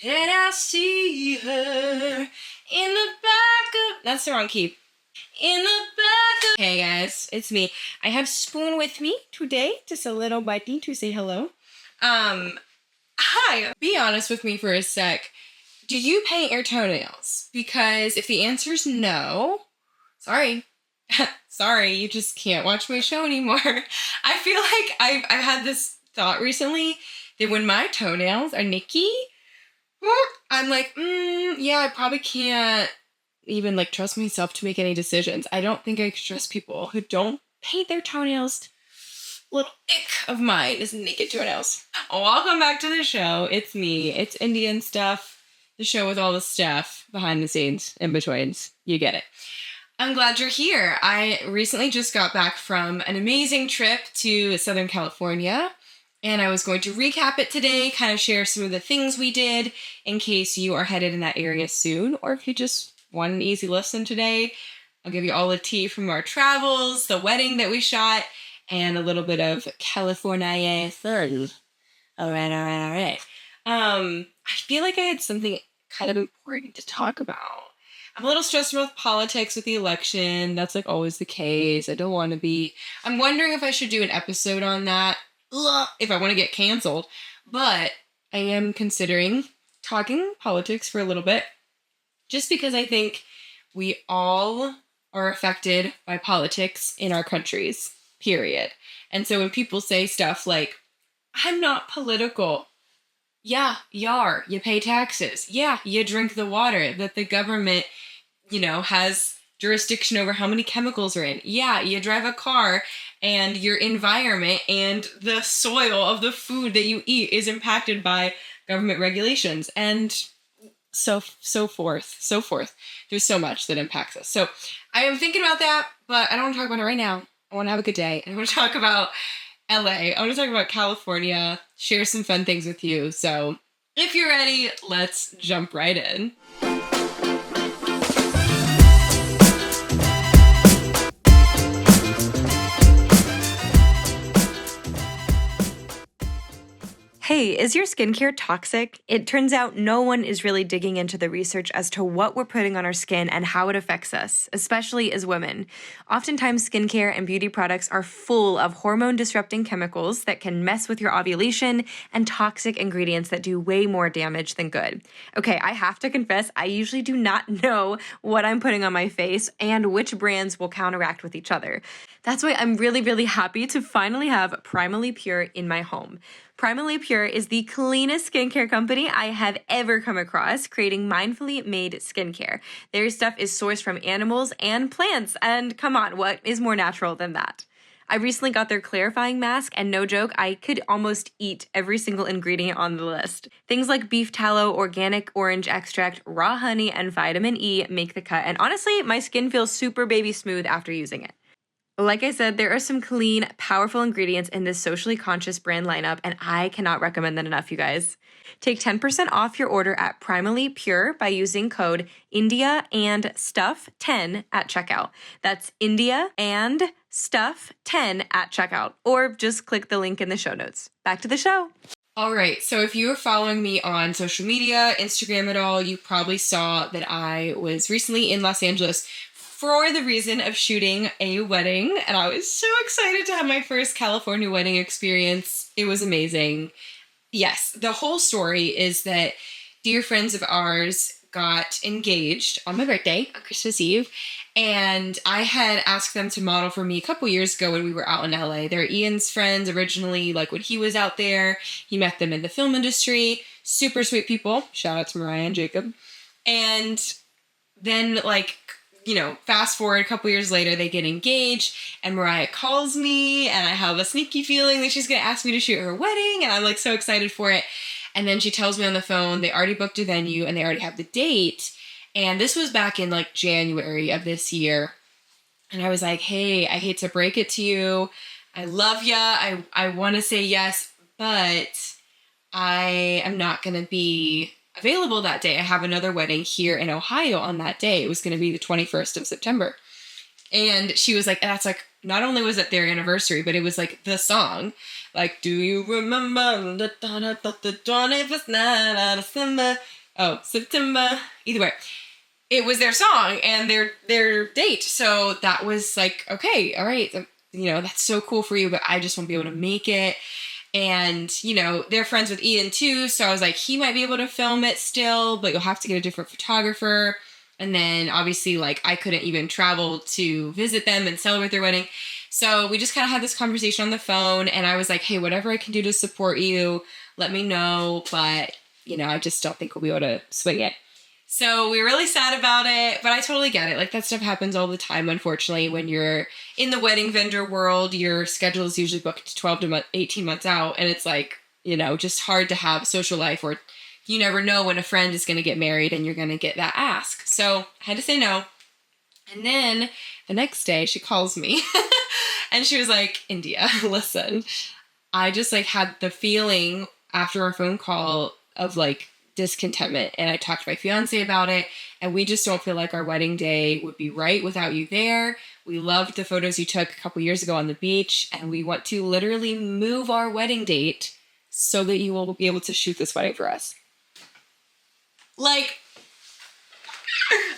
and I see her in the back of... That's the wrong key. In the back of... Hey guys, it's me. I have Spoon with me today, just a little bitey to say hello. Hi. Be honest with me for a sec. Do you paint your toenails? Because if the answer is no, sorry. Sorry, you just can't watch my show anymore. I feel like I've had this thought recently that when my toenails are nicky, I'm like, yeah, I probably can't even like trust myself to make any decisions. I don't think I can trust people who don't paint their toenails. Little ick of mine is naked toenails. Welcome back to the show. It's me. It's Indian stuff. The show with all the stuff behind the scenes, in betweens. You get it. I'm glad you're here. I recently just got back from an amazing trip to Southern California, and I was going to recap it today, kind of share some of the things we did in case you are headed in that area soon, or if you just want an easy listen today. I'll give you all the tea from our travels, the wedding that we shot, and a little bit of California fun. All right. I feel like I had something kind of important to talk about. I'm a little stressed with politics with the election. That's like always the case. I don't want to be. I'm wondering if I should do an episode on that. If I want to get canceled. But I am considering talking politics for a little bit. Just because I think we all are affected by politics in our countries. Period. And so when people say stuff like, I'm not political. Yeah, you are. You pay taxes. Yeah, you drink the water that the government, has jurisdiction over how many chemicals are in. Yeah, you drive a car and your environment and the soil of the food that you eat is impacted by government regulations and so forth. There's so much that impacts us. So I am thinking about that, but I don't want to talk about it right now. I want to have a good day. I want to talk about LA. I want to talk about California, share some fun things with you. So if you're ready, let's jump right in. Hey, is your skincare toxic? It turns out no one is really digging into the research as to what we're putting on our skin and how it affects us, especially as women. Oftentimes, skincare and beauty products are full of hormone-disrupting chemicals that can mess with your ovulation and toxic ingredients that do way more damage than good. Okay, I have to confess, I usually do not know what I'm putting on my face and which brands will counteract with each other. That's why I'm really, really happy to finally have Primally Pure in my home. Primally Pure is the cleanest skincare company I have ever come across, creating mindfully made skincare. Their stuff is sourced from animals and plants, and come on, what is more natural than that? I recently got their clarifying mask, and no joke, I could almost eat every single ingredient on the list. Things like beef tallow, organic orange extract, raw honey, and vitamin E make the cut, and honestly, my skin feels super baby smooth after using it. Like I said, there are some clean, powerful ingredients in this socially conscious brand lineup, and I cannot recommend that enough, you guys. Take 10% off your order at Primally Pure by using code INDIAandStuff10 at checkout. That's India and Stuff10 at checkout, or just click the link in the show notes. Back to the show. All right, so if you are following me on social media, Instagram at all, you probably saw that I was recently in Los Angeles for the reason of shooting a wedding, and I was so excited to have my first California wedding experience. It was amazing. Yes, the whole story is that dear friends of ours got engaged on my birthday, on Christmas Eve, and I had asked them to model for me a couple years ago when we were out in LA. They're Ian's friends originally, like when he was out there. He met them in the film industry. Super sweet people. Shout out to Mariah and Jacob. And then, fast forward a couple years later, they get engaged, and Mariah calls me, and I have a sneaky feeling that she's going to ask me to shoot her wedding, and I'm so excited for it. And then she tells me on the phone they already booked a venue, and they already have the date. And this was back in January of this year. And I was like, hey, I hate to break it to you. I love ya. I want to say yes, but I am not going to be available that day. I have another wedding here in Ohio on that day. It was going to be the 21st of September. And she was like, and that's not only was it their anniversary, but it was the song Like, do you remember the 21st night of December? Oh, September. Either way, it was their song and their date. So that was like, okay, all right, that's so cool for you, but I just won't be able to make it. And, they're friends with Ian too. So I was like, he might be able to film it still, but you'll have to get a different photographer. And then obviously, like, I couldn't even travel to visit them and celebrate their wedding. So we just kind of had this conversation on the phone. And I was like, hey, whatever I can do to support you, let me know. But, I just don't think we'll be able to swing it. So we were really sad about it, but I totally get it. Like, that stuff happens all the time, unfortunately. When you're in the wedding vendor world, your schedule is usually booked 12 to 18 months out. And it's like, just hard to have a social life, or you never know when a friend is going to get married and you're going to get that ask. So I had to say no. And then the next day she calls me and she was like, India, listen, I just like had the feeling after our phone call of like discontentment, and I talked to my fiance about it, and we just don't feel like our wedding day would be right without you there. We loved the photos you took a couple years ago on the beach, and we want to literally move our wedding date so that you will be able to shoot this wedding for us. Like,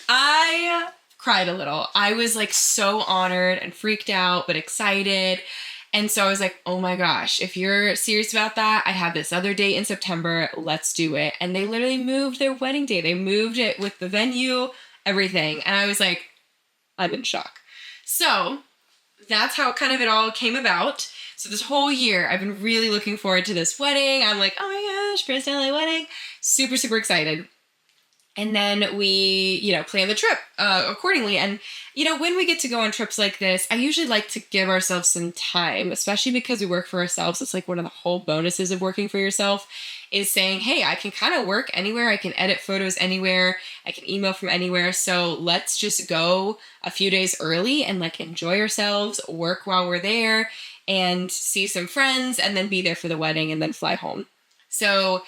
I cried a little. I was like so honored and freaked out, but excited. And so I was like, oh my gosh, if you're serious about that, I have this other date in September. Let's do it. And they literally moved their wedding day. They moved it with the venue, everything. And I was like, I'm in shock. So that's how kind of it all came about. So this whole year, I've been really looking forward to this wedding. I'm like, oh my gosh, first LA wedding. Super, super excited. And then we, plan the trip accordingly. And, when we get to go on trips like this, I usually like to give ourselves some time, especially because we work for ourselves. It's like one of the whole bonuses of working for yourself is saying, hey, I can kind of work anywhere. I can edit photos anywhere. I can email from anywhere. So let's just go a few days early and like enjoy ourselves, work while we're there, and see some friends, and then be there for the wedding and then fly home. So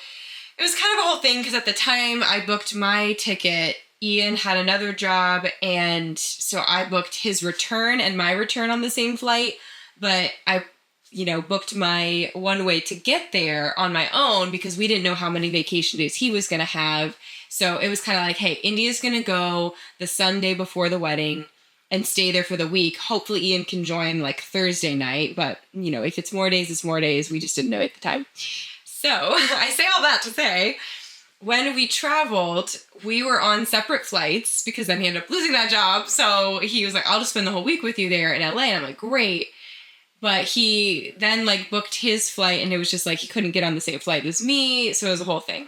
it was kind of a whole thing because at the time I booked my ticket, Ian had another job, and so I booked his return and my return on the same flight, but I, booked my one way to get there on my own because we didn't know how many vacation days he was going to have. So it was kind of like, hey, India's going to go the Sunday before the wedding and stay there for the week. Hopefully Ian can join like Thursday night, but if it's more days, it's more days. We just didn't know at the time. So I say all that to say, when we traveled, we were on separate flights because then he ended up losing that job. So he was like, I'll just spend the whole week with you there in LA. And I'm like, great. But he then like booked his flight, and it was just like he couldn't get on the same flight as me. So it was a whole thing.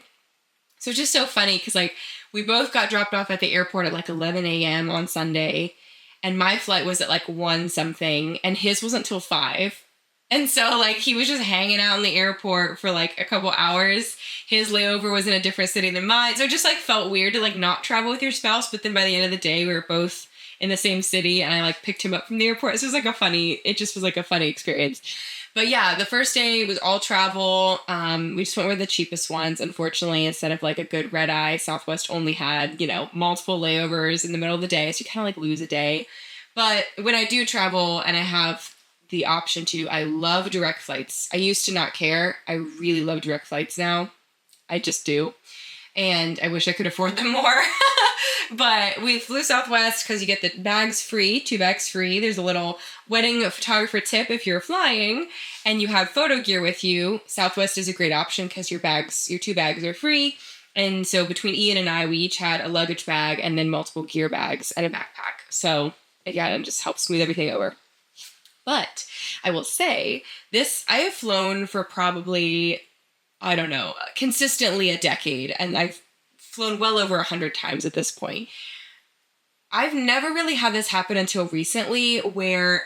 So it's just so funny because like we both got dropped off at the airport at like 11 a.m. on Sunday. And my flight was at like 1 something, and his wasn't till 5. And so, like, he was just hanging out in the airport for, like, a couple hours. His layover was in a different city than mine. So it just, like, felt weird to, like, not travel with your spouse. But then by the end of the day, we were both in the same city. And I, like, picked him up from the airport. So it was, like, it just was, like, a funny experience. But, yeah, the first day was all travel. We just went with the cheapest ones. Unfortunately, instead of, like, a good red eye, Southwest only had, multiple layovers in the middle of the day. So you kind of, like, lose a day. But when I do travel and I have the option to, I love direct flights. I used to not care. I really love direct flights now. I just do. And I wish I could afford them more. But we flew Southwest because you get the bags free, 2 bags free. There's a little wedding photographer tip if you're flying and you have photo gear with you. Southwest is a great option because your 2 bags are free. And so between Ian and I, we each had a luggage bag and then multiple gear bags and a backpack. So again, it just helps smooth everything over. But I will say I have flown for probably, I don't know, consistently a decade. And I've flown well over 100 times at this point. I've never really had this happen until recently where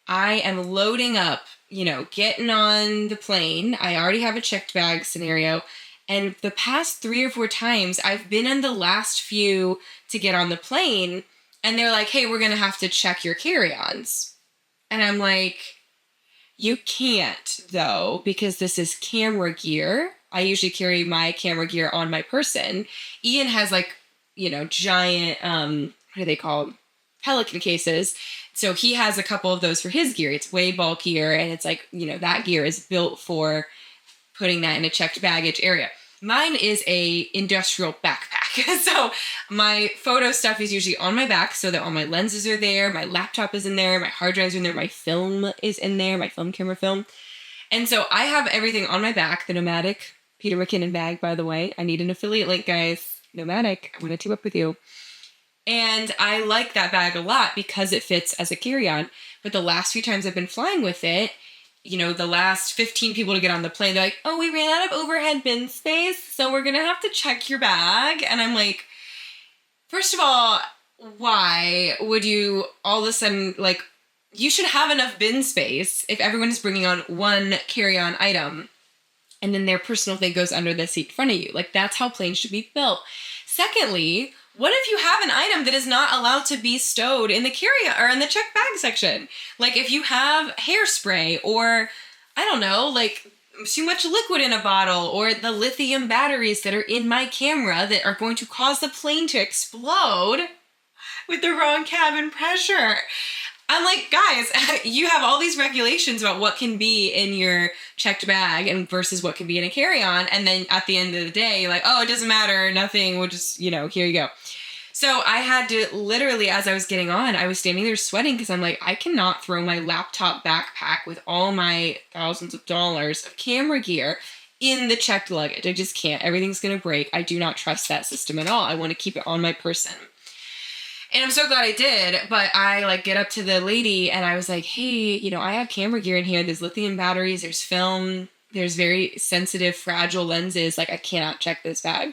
I am loading up, getting on the plane. I already have a checked bag scenario. And the past 3 or 4 times I've been in the last few to get on the plane. And they're like, hey, we're going to have to check your carry-ons. And I'm like, you can't, though, because this is camera gear. I usually carry my camera gear on my person. Ian has, like, giant, what do they call them? Pelican cases. So he has a couple of those for his gear. It's way bulkier, and it's like, that gear is built for putting that in a checked baggage area. Mine is a industrial backpack. So my photo stuff is usually on my back so that all my lenses are there, my laptop is in there, my hard drives are in there, my film is in there, my film camera film. And so I have everything on my back, the Nomadic Peter McKinnon bag, by the way. I need an affiliate link, guys. Nomadic, I want to team up with you. And I like that bag a lot because it fits as a carry-on. But the last few times I've been flying with it, the last 15 people to get on the plane, they're like, oh, we ran out of overhead bin space, so we're going to have to check your bag. And I'm like, first of all, why would you all of a sudden, like, you should have enough bin space if everyone is bringing on one carry-on item and then their personal thing goes under the seat in front of you. Like, that's how planes should be built. Secondly, what if you have an item that is not allowed to be stowed in the carry-on or in the checked bag section? Like if you have hairspray or, I don't know, like too much liquid in a bottle, or the lithium batteries that are in my camera that are going to cause the plane to explode with the wrong cabin pressure. I'm like, guys, you have all these regulations about what can be in your checked bag and versus what can be in a carry-on. And then at the end of the day, you're like, oh, it doesn't matter. Nothing. We'll just, here you go. So I had to literally, as I was getting on, I was standing there sweating because I'm like, I cannot throw my laptop backpack with all my thousands of dollars of camera gear in the checked luggage. I just can't. Everything's going to break. I do not trust that system at all. I want to keep it on my person. And I'm so glad I did, but I get up to the lady and I was like, hey, I have camera gear in here. There's lithium batteries, there's film, there's very sensitive, fragile lenses. Like, I cannot check this bag.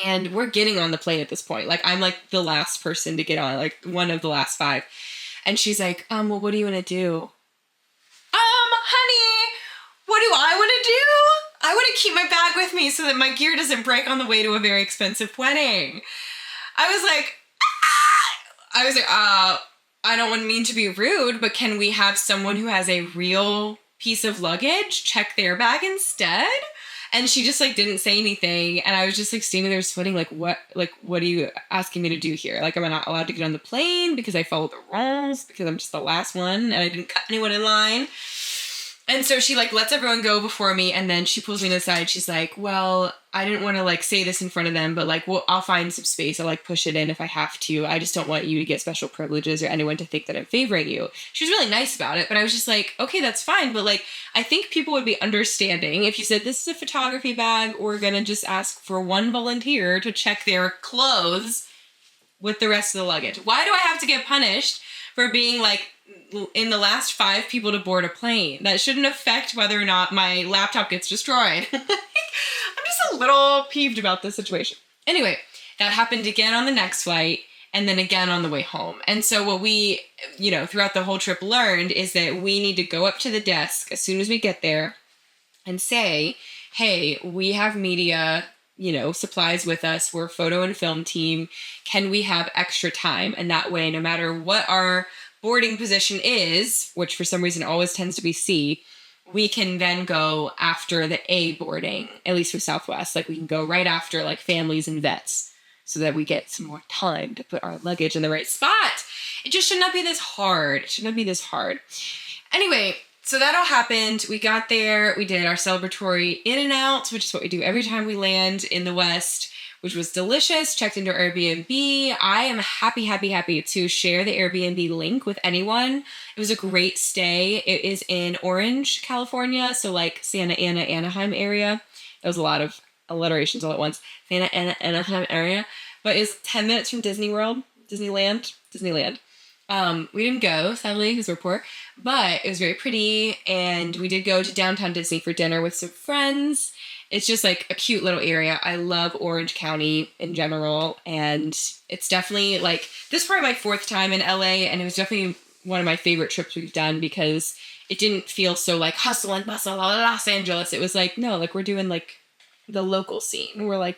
And we're getting on the plane at this point. Like, I'm like the last person to get on, like one of the last 5. And she's like, well, what do you want to do? Honey, what do I want to do? I want to keep my bag with me so that my gear doesn't break on the way to a very expensive wedding. I was like, I don't mean to be rude, but can we have someone who has a real piece of luggage check their bag instead? And she just didn't say anything. And I was just standing there sweating, what are you asking me to do here? Like, am I not allowed to get on the plane because I followed the rules because I'm just the last one and I didn't cut anyone in line? And so she lets everyone go before me, and then she pulls me to the side. She's like, well, I didn't want to say this in front of them, but well, I'll find some space. I'll push it in if I have to. I just don't want you to get special privileges or anyone to think that I'm favoring you. She was really nice about it, but I was just like, okay, that's fine. But I think people would be understanding if you said, this is a photography bag. We're going to just ask for one volunteer to check their clothes with the rest of the luggage. Why do I have to get punished for being in the last 5 people to board a plane? That shouldn't affect whether or not my laptop gets destroyed. I'm just a little peeved about this situation. Anyway, that happened again on the next flight and then again on the way home. And so what we, throughout the whole trip learned is that we need to go up to the desk as soon as we get there and say, hey, we have media, supplies with us. We're a photo and film team. Can we have extra time? And that way, no matter what our boarding position is, which for some reason always tends to be C, we can then go after the A boarding, at least for Southwest. We can go right after families and vets so that we get some more time to put our luggage in the right spot. It just should not be this hard. It should not be this hard. Anyway, so that all happened. We got there. We did our celebratory in and out, which is what we do every time we land in the West, which was delicious. Checked into our Airbnb. I am happy to share the Airbnb link with anyone. It was a great stay. It is in Orange, California, so Santa Ana, Anaheim area. That was a lot of alliterations all at once. Santa Ana, Anaheim area. But it's 10 minutes from Disneyland. We didn't go, sadly, because we're poor, but it was very pretty, and we did go to downtown Disney for dinner with some friends. It's just a cute little area. I love Orange County in general, and it's definitely this is probably my 4th time in LA, and it was definitely one of my favorite trips we've done because it didn't feel so hustle and bustle Los Angeles. It was no, we're doing the local scene. We're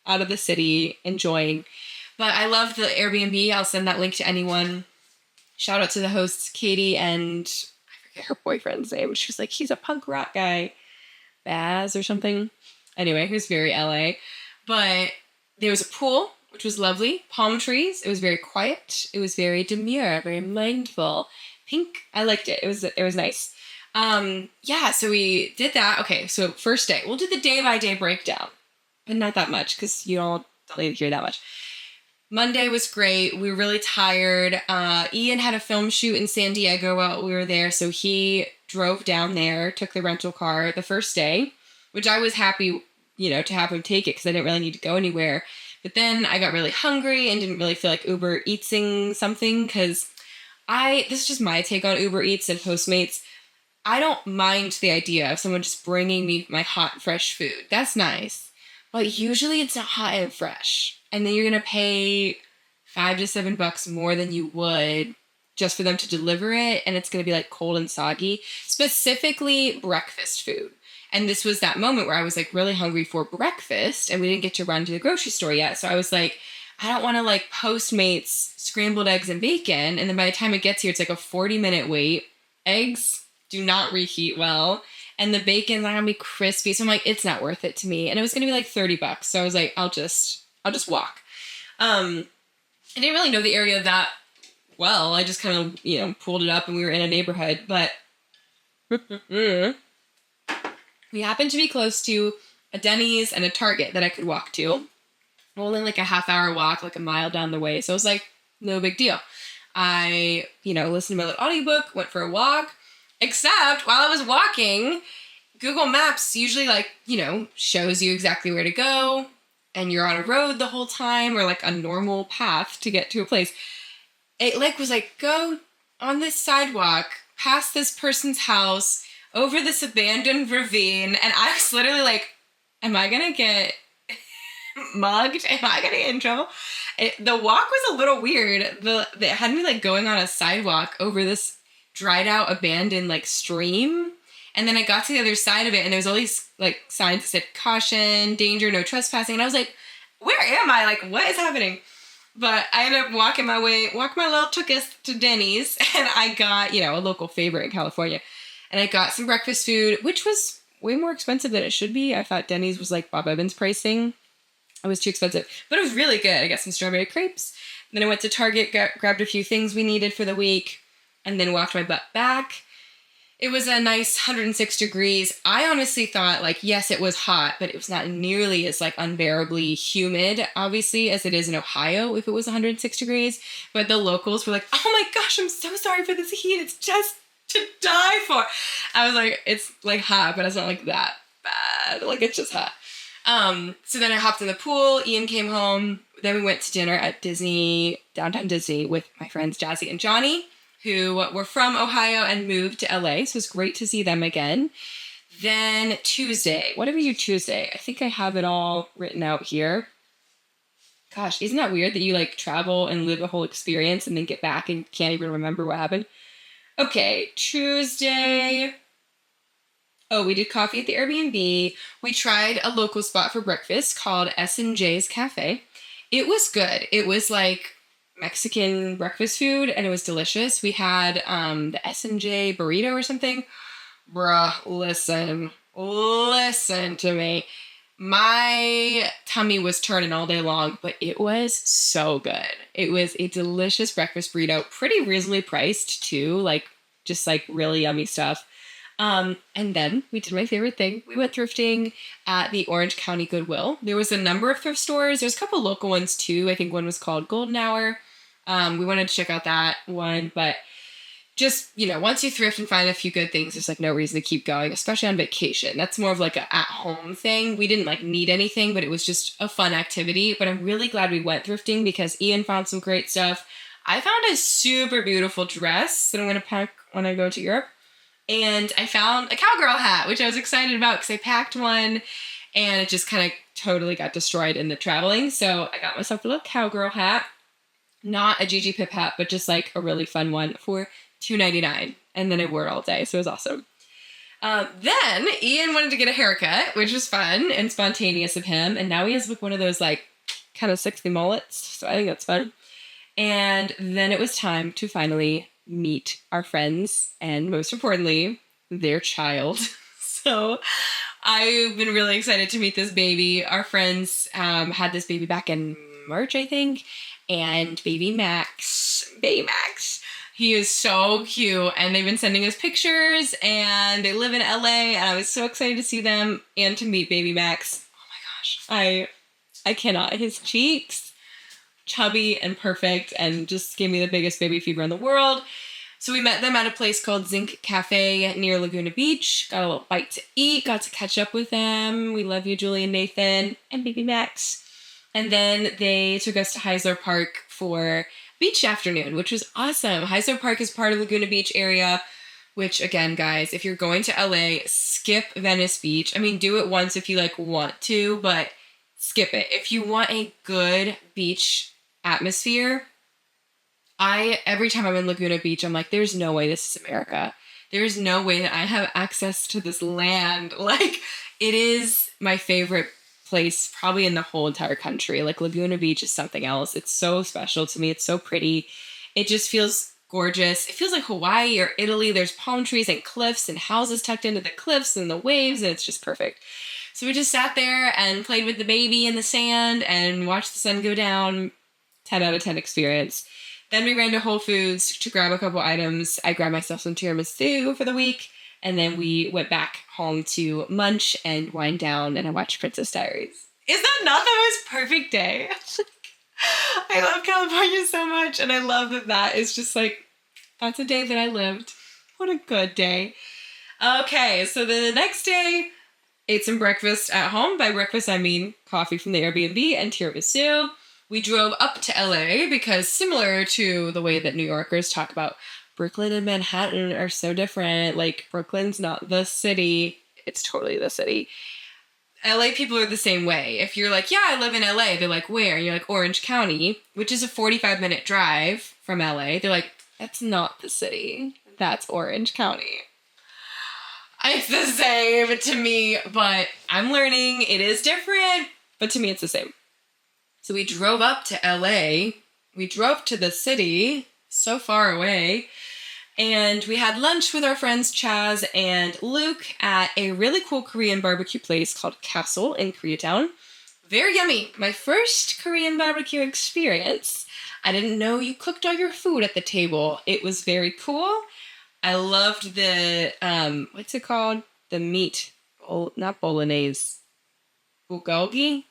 out of the city enjoying. But I love the Airbnb. I'll send that link to anyone. Shout out to the hosts, Katie, and I forget her boyfriend's name. She was he's a punk rock guy. Baz or something. Anyway, he was very LA. But there was a pool which was lovely. Palm trees. It was very quiet. It was very demure, very mindful. Pink. I liked it. It was nice. Yeah, so we did that. Okay, so first day. We'll do the day-by-day breakdown. But not that much, because you all don't need to hear that much. Monday was great. We were really tired. Ian had a film shoot in San Diego while we were there, so he drove down there, took the rental car the first day, which I was happy, to have him take it because I didn't really need to go anywhere. But then I got really hungry and didn't really feel like Uber Eatsing something because this is just my take on Uber Eats and Postmates. I don't mind the idea of someone just bringing me my hot, fresh food. That's nice. But usually it's not hot and fresh. And then you're going to pay $5 to $7 more than you would just for them to deliver it. And it's going to be like cold and soggy, specifically breakfast food. And this was that moment where I was like really hungry for breakfast and we didn't get to run to the grocery store yet. So I was like, I don't want to like Postmates scrambled eggs and bacon. And then by the time it gets here, it's like a 40-minute wait. Eggs do not reheat well. And the bacon's not gonna be crispy. So I'm like, it's not worth it to me. And it was gonna be like $30. So I was like, I'll just walk. I didn't really know the area that well. I just kind of, pulled it up and we were in a neighborhood. But we happened to be close to a Denny's and a Target that I could walk to. Only like a half-hour walk, like a mile down the way. So I was like, no big deal. I, listened to my little audiobook, went for a walk. Except while I was walking, Google Maps usually shows you exactly where to go and you're on a road the whole time or like a normal path to get to a place. It was like, go on this sidewalk, past this person's house, over this abandoned ravine. And I was literally like, am I going to get mugged? Am I going to get in trouble? The walk was a little weird. It had me going on a sidewalk over this dried out abandoned stream, and then I got to the other side of it and there was all these signs that said caution, danger, no trespassing, and I was like, where am I? What is happening? But I ended up walking my little tuchus to Denny's, and I got a local favorite in California, and I got some breakfast food, which was way more expensive than it should be. I thought Denny's was like Bob Evans pricing. It was too expensive, but it was really good. I got some strawberry crepes. Then I went to Target, grabbed a few things we needed for the week, and then walked my butt back. It was a nice 106 degrees. I honestly thought, yes, it was hot, but it was not nearly as, unbearably humid, obviously, as it is in Ohio if it was 106 degrees. But the locals were like, oh my gosh, I'm so sorry for this heat. It's just to die for. I was like, it's, hot, but it's not, that bad. It's just hot. So then I hopped in the pool. Ian came home. Then we went to dinner at downtown Disney, with my friends Jazzy and Johnny, who were from Ohio and moved to LA. So it was great to see them again. Then Tuesday. What did we do Tuesday? I think I have it all written out here. Gosh, isn't that weird that you travel and live a whole experience and then get back and can't even remember what happened? Okay, Tuesday. Oh, we did coffee at the Airbnb. We tried a local spot for breakfast called S&J's Cafe. It was good. It was Mexican breakfast food, and it was delicious. We had the S&J burrito or something. Bruh, listen to me. My tummy was turning all day long, but it was so good. It was a delicious breakfast burrito, pretty reasonably priced too, just really yummy stuff. And then we did my favorite thing. We went thrifting at the Orange County Goodwill. There was a number of thrift stores. There's a couple local ones too. I think one was called Golden Hour. We wanted to check out that one, but just, once you thrift and find a few good things, there's no reason to keep going, especially on vacation. That's more of a at-home thing. We didn't need anything, but it was just a fun activity. But I'm really glad we went thrifting because Ian found some great stuff. I found a super beautiful dress that I'm going to pack when I go to Europe. And I found a cowgirl hat, which I was excited about because I packed one and it just kind of totally got destroyed in the traveling. So I got myself a little cowgirl hat, not a Gigi Pip hat, but just a really fun one for $2.99. And then I wore it all day. So it was awesome. Then Ian wanted to get a haircut, which was fun and spontaneous of him. And now he has one of those kind of sexy mullets. So I think that's fun. And then it was time to finally meet our friends and, most importantly, their child. So I've been really excited to meet this baby. Our friends had this baby back in March, I think. And baby Max, he is so cute. And they've been sending us pictures, and they live in LA, and I was so excited to see them and to meet baby Max. Oh my gosh. I cannot. His cheeks, chubby and perfect, and just gave me the biggest baby fever in the world. So we met them at a place called Zinc Cafe near Laguna Beach. Got a little bite to eat, got to catch up with them. We love you, Julie and Nathan, and baby Max. And then they took us to Heisler Park for beach afternoon, which was awesome. Heisler Park is part of Laguna Beach area, which again, guys, if you're going to LA, skip Venice Beach. I mean, do it once if you want to, but skip it. If you want a good beach atmosphere, every time I'm in Laguna Beach, I'm like, there's no way this is America. There's no way that I have access to this land. It is my favorite place probably in the whole entire country. Laguna Beach is something else. It's so special to me. It's so pretty. It just feels gorgeous. It feels like Hawaii or Italy. There's palm trees and cliffs and houses tucked into the cliffs and the waves, and it's just perfect. So we just sat there and played with the baby in the sand and watched the sun go down. 10 out of 10 experience. Then we ran to Whole Foods to grab a couple items. I grabbed myself some tiramisu for the week. And then we went back home to munch and wind down, and I watched Princess Diaries. Is that not the most perfect day? I love California so much. And I love that is just that's a day that I lived. What a good day. Okay, so the next day, ate some breakfast at home. By breakfast, I mean coffee from the Airbnb and tiramisu. We drove up to LA because, similar to the way that New Yorkers talk about Brooklyn and Manhattan are so different. Brooklyn's not the city. It's totally the city. LA people are the same way. If you're yeah, I live in LA, they're like, where? And you're like, Orange County, which is a 45-minute drive from LA. They're like, that's not the city. That's Orange County. It's the same to me, but I'm learning. It is different, but to me, it's the same. So we drove up to LA. We drove to the city, so far away, and we had lunch with our friends Chaz and Luke at a really cool Korean barbecue place called Castle in Koreatown. Very yummy. My first Korean barbecue experience. I didn't know you cooked all your food at the table. It was very cool. I loved the, what's it called? The meat, not bolognese, bulgogi?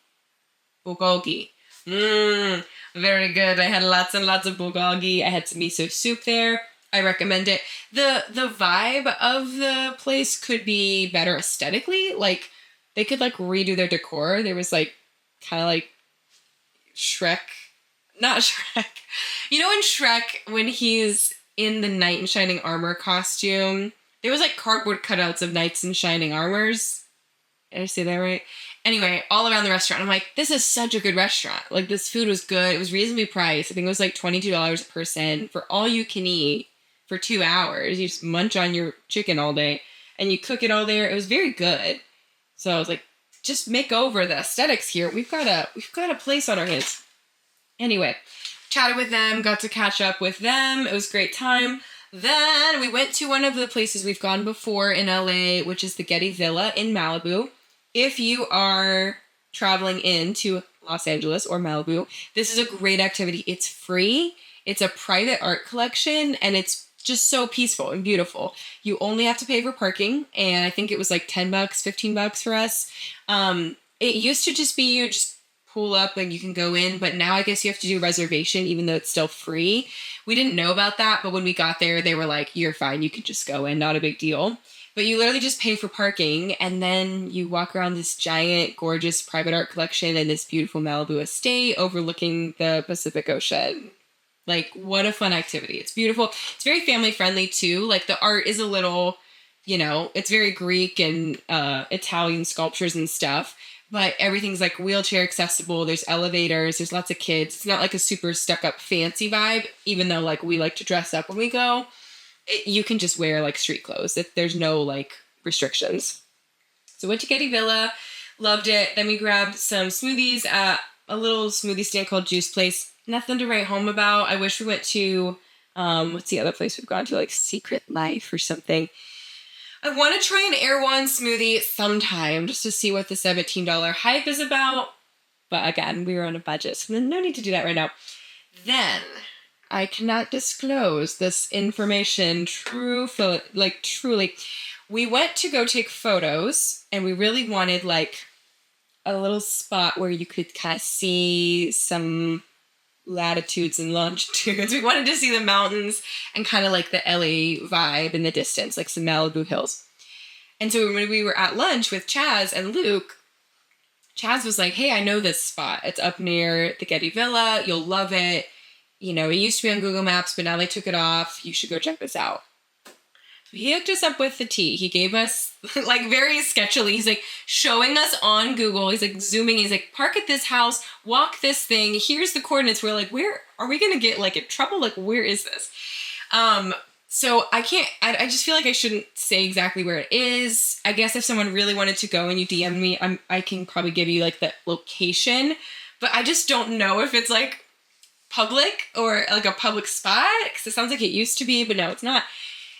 Bulgogi. Very good. I had lots and lots of bulgogi. I had some miso soup there. I recommend it. The vibe of the place could be better aesthetically. They could redo their decor. There was kind of Shrek. Not Shrek. You know in Shrek, when he's in the knight in shining armor costume, there was cardboard cutouts of knights in shining armors. Did I say that right? Anyway, all around the restaurant, I'm like, this is such a good restaurant. This food was good. It was reasonably priced. I think it was $22 a person for all you can eat for 2 hours. You just munch on your chicken all day and you cook it all there. It was very good. So I was like, just make over the aesthetics here. We've got a place on our hands. Anyway, chatted with them, got to catch up with them. It was a great time. Then we went to one of the places we've gone before in LA, which is the Getty Villa in Malibu. If you are traveling into Los Angeles or Malibu, this is a great activity. It's free. It's a private art collection, and it's just so peaceful and beautiful. You only have to pay for parking, and I think it was $10, $15 for us. It used to just be you just pull up and you can go in, but now I guess you have to do a reservation, even though it's still free. We didn't know about that, but when we got there, they were like, you're fine. You can just go in. Not a big deal. But you literally just pay for parking, and then you walk around this giant, gorgeous private art collection in this beautiful Malibu estate overlooking the Pacific Ocean. What a fun activity. It's beautiful. It's very family friendly, too. The art is a little, it's very Greek and Italian sculptures and stuff, but everything's wheelchair accessible. There's elevators. There's lots of kids. It's not a super stuck-up fancy vibe, even though, we like to dress up when we go. You can just wear street clothes. There's no restrictions. So went to Getty Villa, loved it. Then we grabbed some smoothies at a little smoothie stand called Juice Place. Nothing to write home about. I wish we went to what's the other place we've gone to? Secret Life or something. I want to try an Erewhon smoothie sometime just to see what the $17 hype is about. But again, we were on a budget, so no need to do that right now. Then I cannot disclose this information truly. We went to go take photos, and we really wanted like a little spot where you could kind of see some latitudes and longitudes. We wanted to see the mountains and kind of like the LA vibe in the distance, like some Malibu hills. And so when we were at lunch with Chaz and Luke, Chaz was like, hey, I know this spot. It's up near the Getty Villa. You'll love it. You know, it used to be on Google Maps, but now they took it off. You should go check this out. So he hooked us up with the tea. He gave us, like, very sketchily, he's like showing us on Google. He's like zooming. He's like, park at this house, walk this thing. Here's the coordinates. We're like, where are we going to get like in trouble? Like, where is this? So I just feel like I shouldn't say exactly where it is. I guess if someone really wanted to go and you DM me, I can probably give you like the location, but I just don't know if it's like public or like a public spot, because it sounds like it used to be, but no, it's not.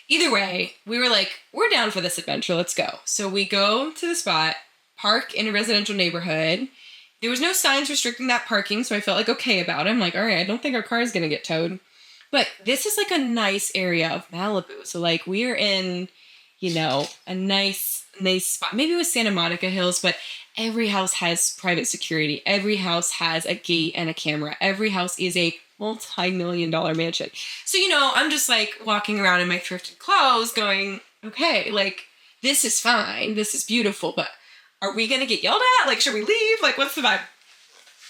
Either way, we were like, we're down for this adventure. Let's go. So we go to the spot, park in a residential neighborhood. There was no signs restricting that parking, so I felt like okay about it. I'm like, all right, I don't think our car is going to get towed. But this is like a nice area of Malibu. So like we're in, you know, a nice spot. Maybe it was Santa Monica Hills, but every house has private security. Every house has a gate and a camera. Every house is a multi-million-dollar mansion. So, you know, I'm just like walking around in my thrifted clothes going, okay, like this is fine. This is beautiful, but are we going to get yelled at? Like, should we leave? Like, what's the vibe?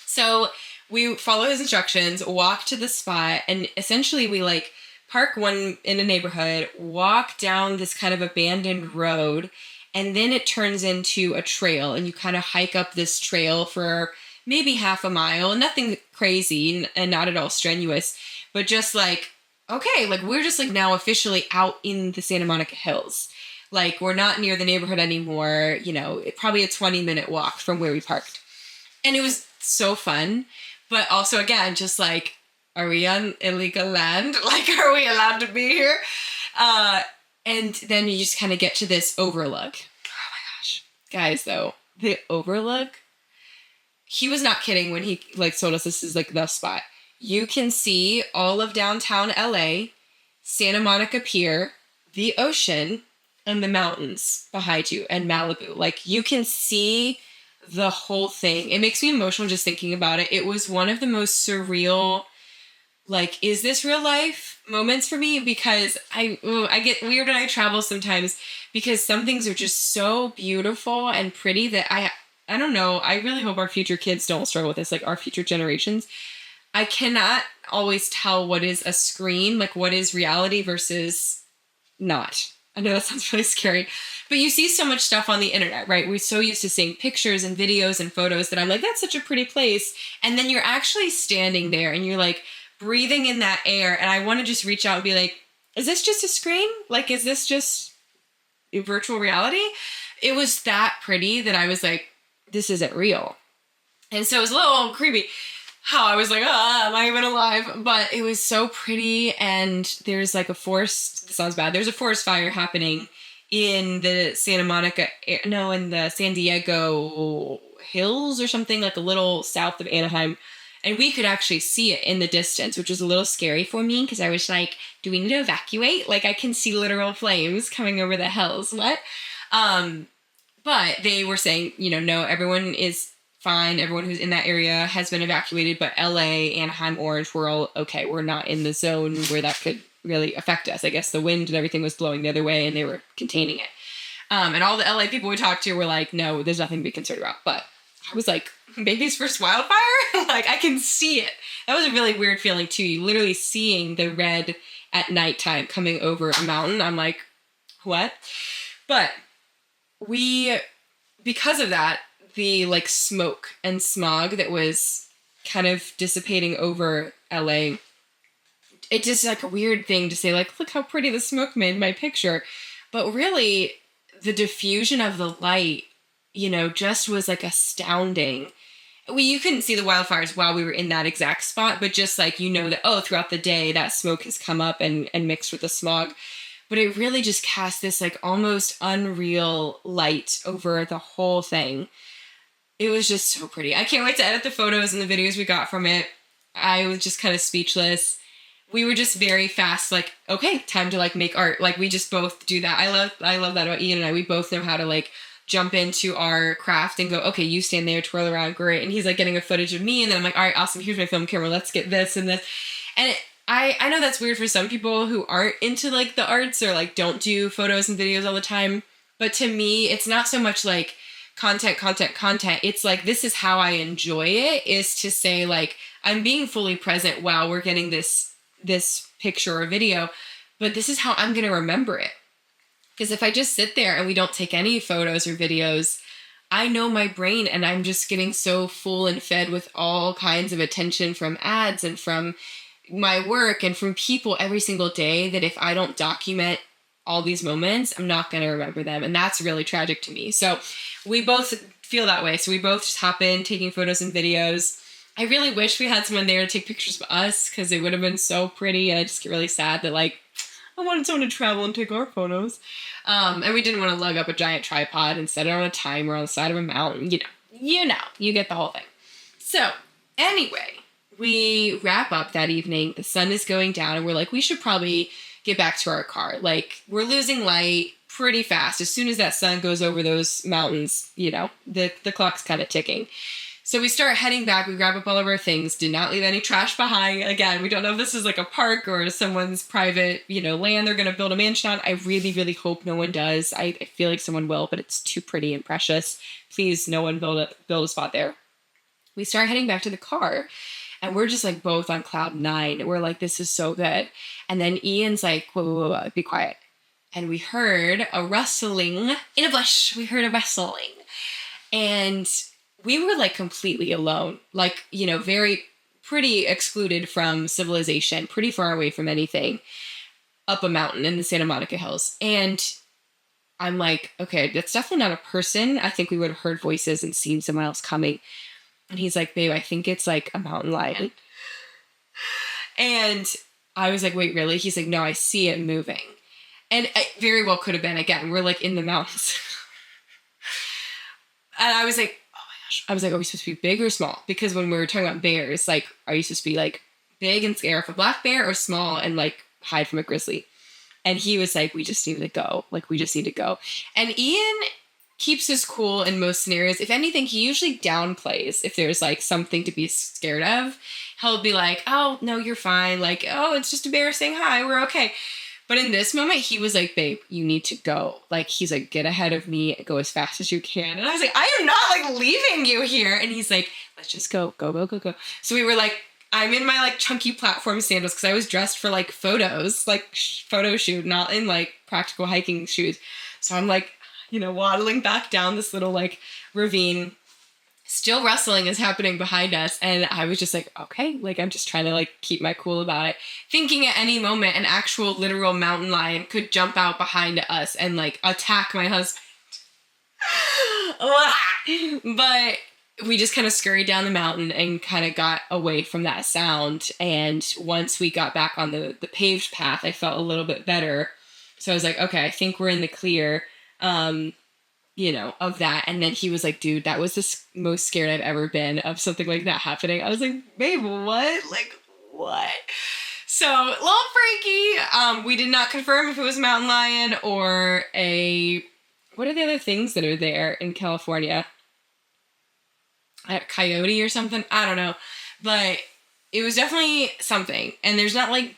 So we follow his instructions, walk to the spot, and essentially we like park one in a neighborhood, walk down this kind of abandoned road, and then it turns into a trail, and you kind of hike up this trail for maybe half a mile. Nothing crazy and not at all strenuous, but just like, okay, like we're just like now officially out in the Santa Monica Hills. Like we're not near the neighborhood anymore, you know, probably a 20-minute walk from where we parked. And it was so fun. But also, again, just like, are we on illegal land? Like, are we allowed to be here? And then you just kind of get to this overlook. Oh my gosh. Guys, though, the overlook, he was not kidding when he like told us this is like the spot. You can see all of downtown LA, Santa Monica Pier, the ocean, and the mountains behind you, and Malibu. Like, you can see the whole thing. It makes me emotional just thinking about it. It was one of the most surreal, like, is this real life moments for me, because I get weird when I travel sometimes, because some things are just so beautiful and pretty that I don't know. I really hope our future kids don't struggle with this, like our future generations. I cannot always tell what is a screen, like what is reality versus not. I know that sounds really scary, but you see so much stuff on the internet, right? We're so used to seeing pictures and videos and photos that I'm like, that's such a pretty place. And then you're actually standing there and you're like breathing in that air. And I want to just reach out and be like, is this just a screen? Like, is this just a virtual reality? It was that pretty that I was like, this isn't real. And so it was a little creepy how I was like, am I even alive? But it was so pretty. And there's like this sounds bad. There's a forest fire happening in the in the San Diego hills or something, like a little south of Anaheim. And we could actually see it in the distance, which was a little scary for me because I was like, do we need to evacuate? Like, I can see literal flames coming over the hills. What? But they were saying, no, everyone is fine. Everyone who's in that area has been evacuated, but LA, Anaheim, Orange, we're all okay. We're not in the zone where that could really affect us. I guess the wind and everything was blowing the other way and they were containing it. And all the LA people we talked to were like, no, there's nothing to be concerned about. But I was like, baby's first wildfire? Like, I can see it. That was a really weird feeling too. You literally seeing the red at nighttime coming over a mountain. I'm like, what? But because of that, the like smoke and smog that was kind of dissipating over LA, it just like a weird thing to say, like, look how pretty the smoke made my picture. But really, the diffusion of the light, just was like astounding. You couldn't see the wildfires while we were in that exact spot, but just like, that, throughout the day, that smoke has come up and mixed with the smog. But it really just cast this like almost unreal light over the whole thing. It was just so pretty. I can't wait to edit the photos and the videos we got from it. I was just kind of speechless. We were just very fast, like, okay, time to like make art. Like we just both do that. I love that about Ian and I. We both know how to like jump into our craft and go, okay, you stand there, twirl around, great. And he's like getting a footage of me, and then I'm like, all right, awesome, here's my film camera, let's get this and this. And I know that's weird for some people who aren't into like the arts or like don't do photos and videos all the time. But to me, it's not so much like content. It's like, this is how I enjoy it, is to say like, I'm being fully present while we're getting this picture or video, but this is how I'm going to remember it. Because if I just sit there and we don't take any photos or videos, I know my brain, and I'm just getting so full and fed with all kinds of attention from ads and from my work and from people every single day, that if I don't document all these moments, I'm not going to remember them. And that's really tragic to me. So we both feel that way. So we both just hop in taking photos and videos. I really wish we had someone there to take pictures of us, because it would have been so pretty. And I just get really sad that like, I wanted someone to travel and take our photos. And we didn't want to lug up a giant tripod and set it on a timer on the side of a mountain. You get the whole thing. So anyway, we wrap up that evening. The sun is going down and we're like, we should probably get back to our car. Like, we're losing light pretty fast. As soon as that sun goes over those mountains, the clock's kind of ticking. So we start heading back. We grab up all of our things, did not leave any trash behind. Again, we don't know if this is like a park or someone's private, land they're going to build a mansion on. I really, really hope no one does. I feel like someone will, but it's too pretty and precious. Please, no one build a spot there. We start heading back to the car, and we're just like both on cloud nine. We're like, this is so good. And then Ian's like, whoa, be quiet. And we heard a rustling in a bush. We heard a rustling. And we were like completely alone, like, very pretty excluded from civilization, pretty far away from anything, up a mountain in the Santa Monica Hills. And I'm like, okay, that's definitely not a person. I think we would have heard voices and seen someone else coming. And he's like, babe, I think it's like a mountain lion. And I was like, wait, really? He's like, no, I see it moving. And it very well could have been. Again, we're like in the mountains. And I was like, are we supposed to be big or small? Because when we were talking about bears, like, are you supposed to be like big and scare off a black bear, or small and like hide from a grizzly? And he was like, we just need to go. Like, we just need to go. And Ian keeps his cool in most scenarios. If anything, he usually downplays if there's like something to be scared of. He'll be like, oh, no, you're fine. Like, oh, it's just a bear saying hi. We're okay. But in this moment, he was like, babe, you need to go. Like, he's like, get ahead of me, go as fast as you can. And I was like, I am not like leaving you here. And he's like, let's just go. So we were like, I'm in my like chunky platform sandals, because I was dressed for like photos, like photo shoot, not in like practical hiking shoes. So I'm like, waddling back down this little like ravine. Still rustling is happening behind us. And I was just like, okay, like, I'm just trying to like keep my cool about it. Thinking at any moment, an actual literal mountain lion could jump out behind us and like attack my husband. But we just kind of scurried down the mountain and kind of got away from that sound. And once we got back on the paved path, I felt a little bit better. So I was like, okay, I think we're in the clear. Of that. And then he was like, dude, that was the most scared I've ever been of something like that happening. I was like, babe, what? Like, what? So, a little freaky. We did not confirm if it was a mountain lion or what are the other things that are there in California? A coyote or something? I don't know. But it was definitely something. And it's not like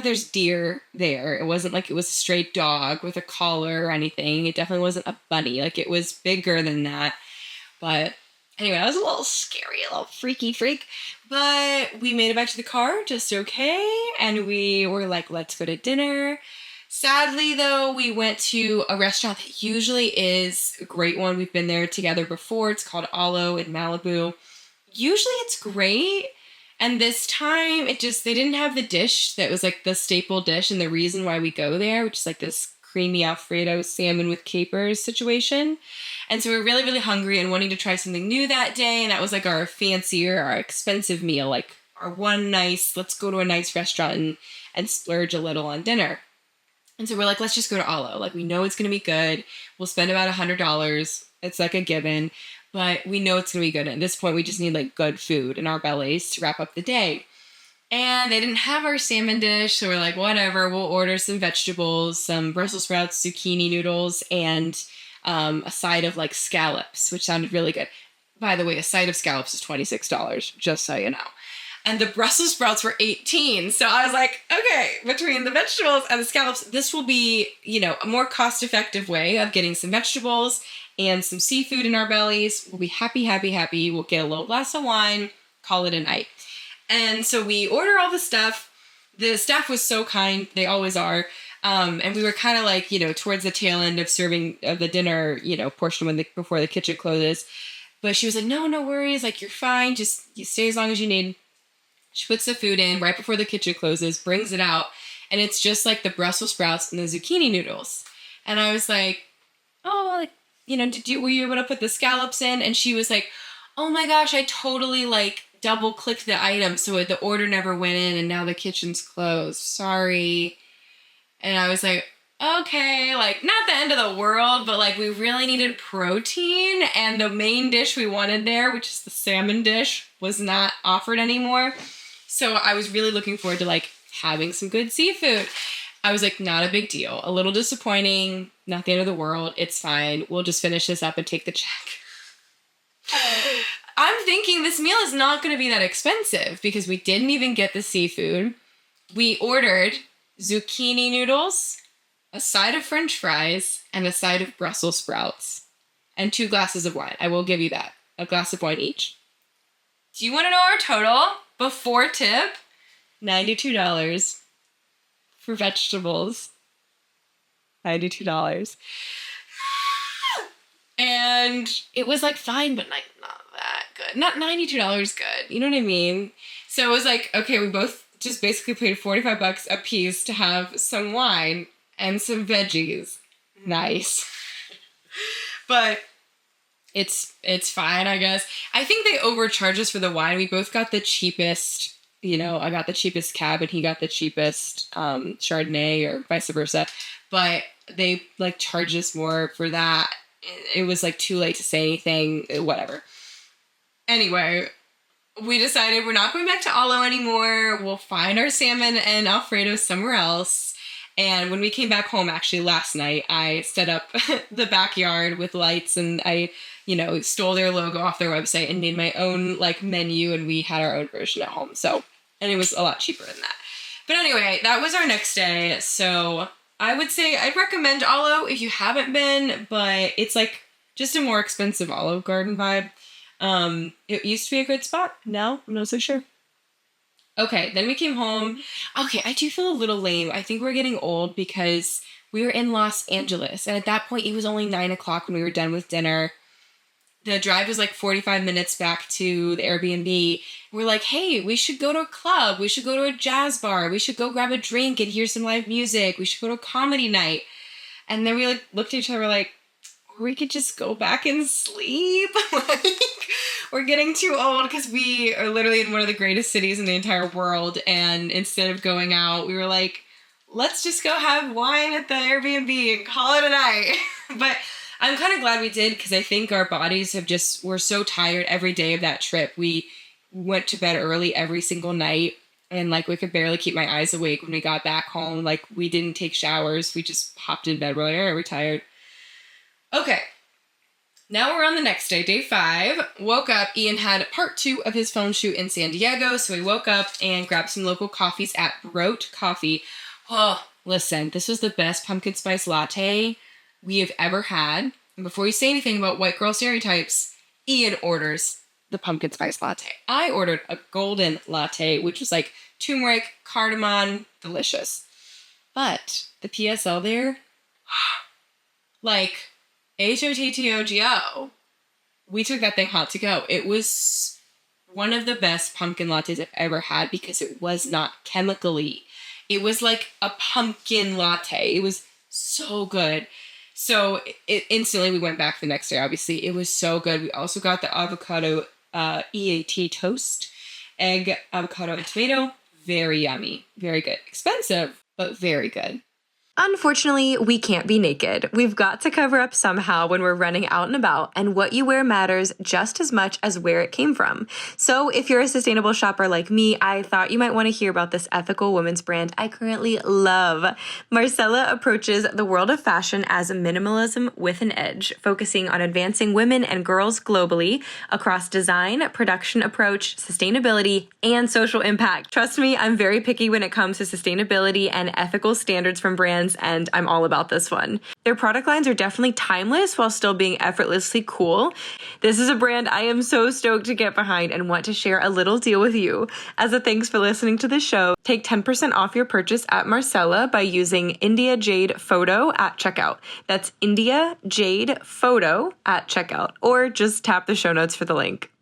there's deer there. It wasn't like it was a stray dog with a collar or anything. It definitely wasn't a bunny. Like, it was bigger than that. But anyway, I was a little scary, a little freaky freak. But we made it back to the car just okay. And we were like, let's go to dinner. Sadly, though, we went to a restaurant that usually is a great one. We've been there together before. It's called Alo in Malibu. Usually it's great. And this time, they didn't have the dish that was like the staple dish and the reason why we go there, which is like this creamy Alfredo salmon with capers situation. And so we were really, really hungry and wanting to try something new that day. And that was like our fancier, our expensive meal, like our let's go to a nice restaurant and splurge a little on dinner. And so we're like, let's just go to Alo. Like, we know it's going to be good. We'll spend about $100. It's like a given. but we know it's going to be good. At this point, we just need like good food in our bellies to wrap up the day. And they didn't have our salmon dish, so we're like, whatever, we'll order some vegetables, some Brussels sprouts, zucchini noodles, and a side of like scallops, which sounded really good. By the way, a side of scallops is $26, just so you know. And the Brussels sprouts were $18. So I was like, okay, between the vegetables and the scallops, this will be, a more cost-effective way of getting some vegetables and some seafood in our bellies. We'll be happy, happy, happy. We'll get a little glass of wine, call it a night. And so we order all the stuff. The staff was so kind. They always are. And we were kind of like, towards the tail end of serving the dinner, portion before the kitchen closes. But she was like, no worries. Like, you're fine. Just you stay as long as you need. She puts the food in right before the kitchen closes, brings it out, and it's just like the Brussels sprouts and the zucchini noodles. And I was like, oh, like, were you able to put the scallops in? And she was like, oh my gosh, I totally like double clicked the item so the order never went in and now the kitchen's closed. Sorry. And I was like, okay, like not the end of the world, but like we really needed protein and the main dish we wanted there, which is the salmon dish, was not offered anymore. So I was really looking forward to like having some good seafood. I was like, not a big deal. A little disappointing, not the end of the world. It's fine. We'll just finish this up and take the check. I'm thinking this meal is not going to be that expensive because we didn't even get the seafood. We ordered zucchini noodles, a side of French fries, and a side of Brussels sprouts, and 2 glasses of wine. I will give you that. A glass of wine each. Do you want to know our total? Before tip, $92 for vegetables. $92. And it was like fine, but like not that good. Not $92 good. You know what I mean? So it was like, okay, we both just basically paid $45 a piece to have some wine and some veggies. Nice. But it's fine, I guess. I think they overcharged us for the wine. We both got the cheapest, I got the cheapest cab and he got the cheapest Chardonnay or vice versa. But they like charged us more for that. It was like too late to say anything, whatever. Anyway, we decided we're not going back to Alo anymore. We'll find our salmon and Alfredo somewhere else. And when we came back home, actually last night, I set up the backyard with lights and I, stole their logo off their website and made my own like menu and we had our own version at home. So, and it was a lot cheaper than that. But anyway, that was our next day. So I would say I'd recommend Alo if you haven't been, but it's like just a more expensive Olive Garden vibe. It used to be a good spot. Now I'm not so sure. Okay, then we came home. Okay, I do feel a little lame. I think we're getting old because we were in Los Angeles. And at that point, it was only 9 o'clock when we were done with dinner. The drive was like 45 minutes back to the Airbnb. We're like, hey, we should go to a club. We should go to a jazz bar. We should go grab a drink and hear some live music. We should go to a comedy night. And then we like looked at each other like, we could just go back and sleep. Like, we're getting too old because we are literally in one of the greatest cities in the entire world. And instead of going out, we were like, let's just go have wine at the Airbnb and call it a night. But I'm kind of glad we did because I think our bodies we're so tired every day of that trip. We went to bed early every single night and like we could barely keep my eyes awake when we got back home. Like we didn't take showers. We just hopped in bed. We're like, all right, we're tired. Okay, now we're on the next day, day 5. Woke up, Ian had part 2 of his phone shoot in San Diego, so we woke up and grabbed some local coffees at Brote Coffee. Oh, listen, this was the best pumpkin spice latte we have ever had. And before you say anything about white girl stereotypes, Ian orders the pumpkin spice latte. I ordered a golden latte, which was like turmeric, cardamom, delicious. But the PSL there, like HOTTOGO, we took that thing hot to go. It was one of the best pumpkin lattes I've ever had because it was not chemically. It was like a pumpkin latte. It was so good. So instantly we went back the next day, obviously. It was so good. We also got the avocado EAT toast, egg, avocado, and tomato. Very yummy. Very good. Expensive, but very good. Unfortunately, we can't be naked. We've got to cover up somehow when we're running out and about, and what you wear matters just as much as where it came from. So if you're a sustainable shopper like me, I thought you might want to hear about this ethical women's brand I currently love. Marcella approaches the world of fashion as minimalism with an edge, focusing on advancing women and girls globally across design, production approach, sustainability, and social impact. Trust me, I'm very picky when it comes to sustainability and ethical standards from brands, and I'm all about this one. Their product lines are definitely timeless while still being effortlessly cool. This is a brand I am so stoked to get behind and want to share a little deal with you. As a thanks for listening to the show, take 10% off your purchase at Marcella by using India Jade Photo at checkout. That's India Jade Photo at checkout, or just tap the show notes for the link.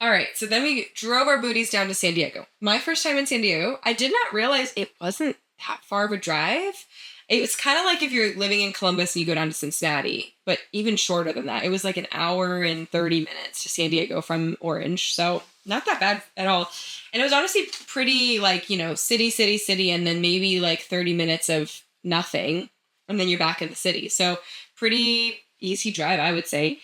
All right, so then we drove our booties down to San Diego. My first time in San Diego, I did not realize it wasn't that far of a drive. It was kind of like if you're living in Columbus and you go down to Cincinnati, but even shorter than that. It was like an hour and 30 minutes to San Diego from Orange, so not that bad at all. And it was honestly pretty like, city, and then maybe like 30 minutes of nothing, and then you're back in the city. So pretty easy drive, I would say.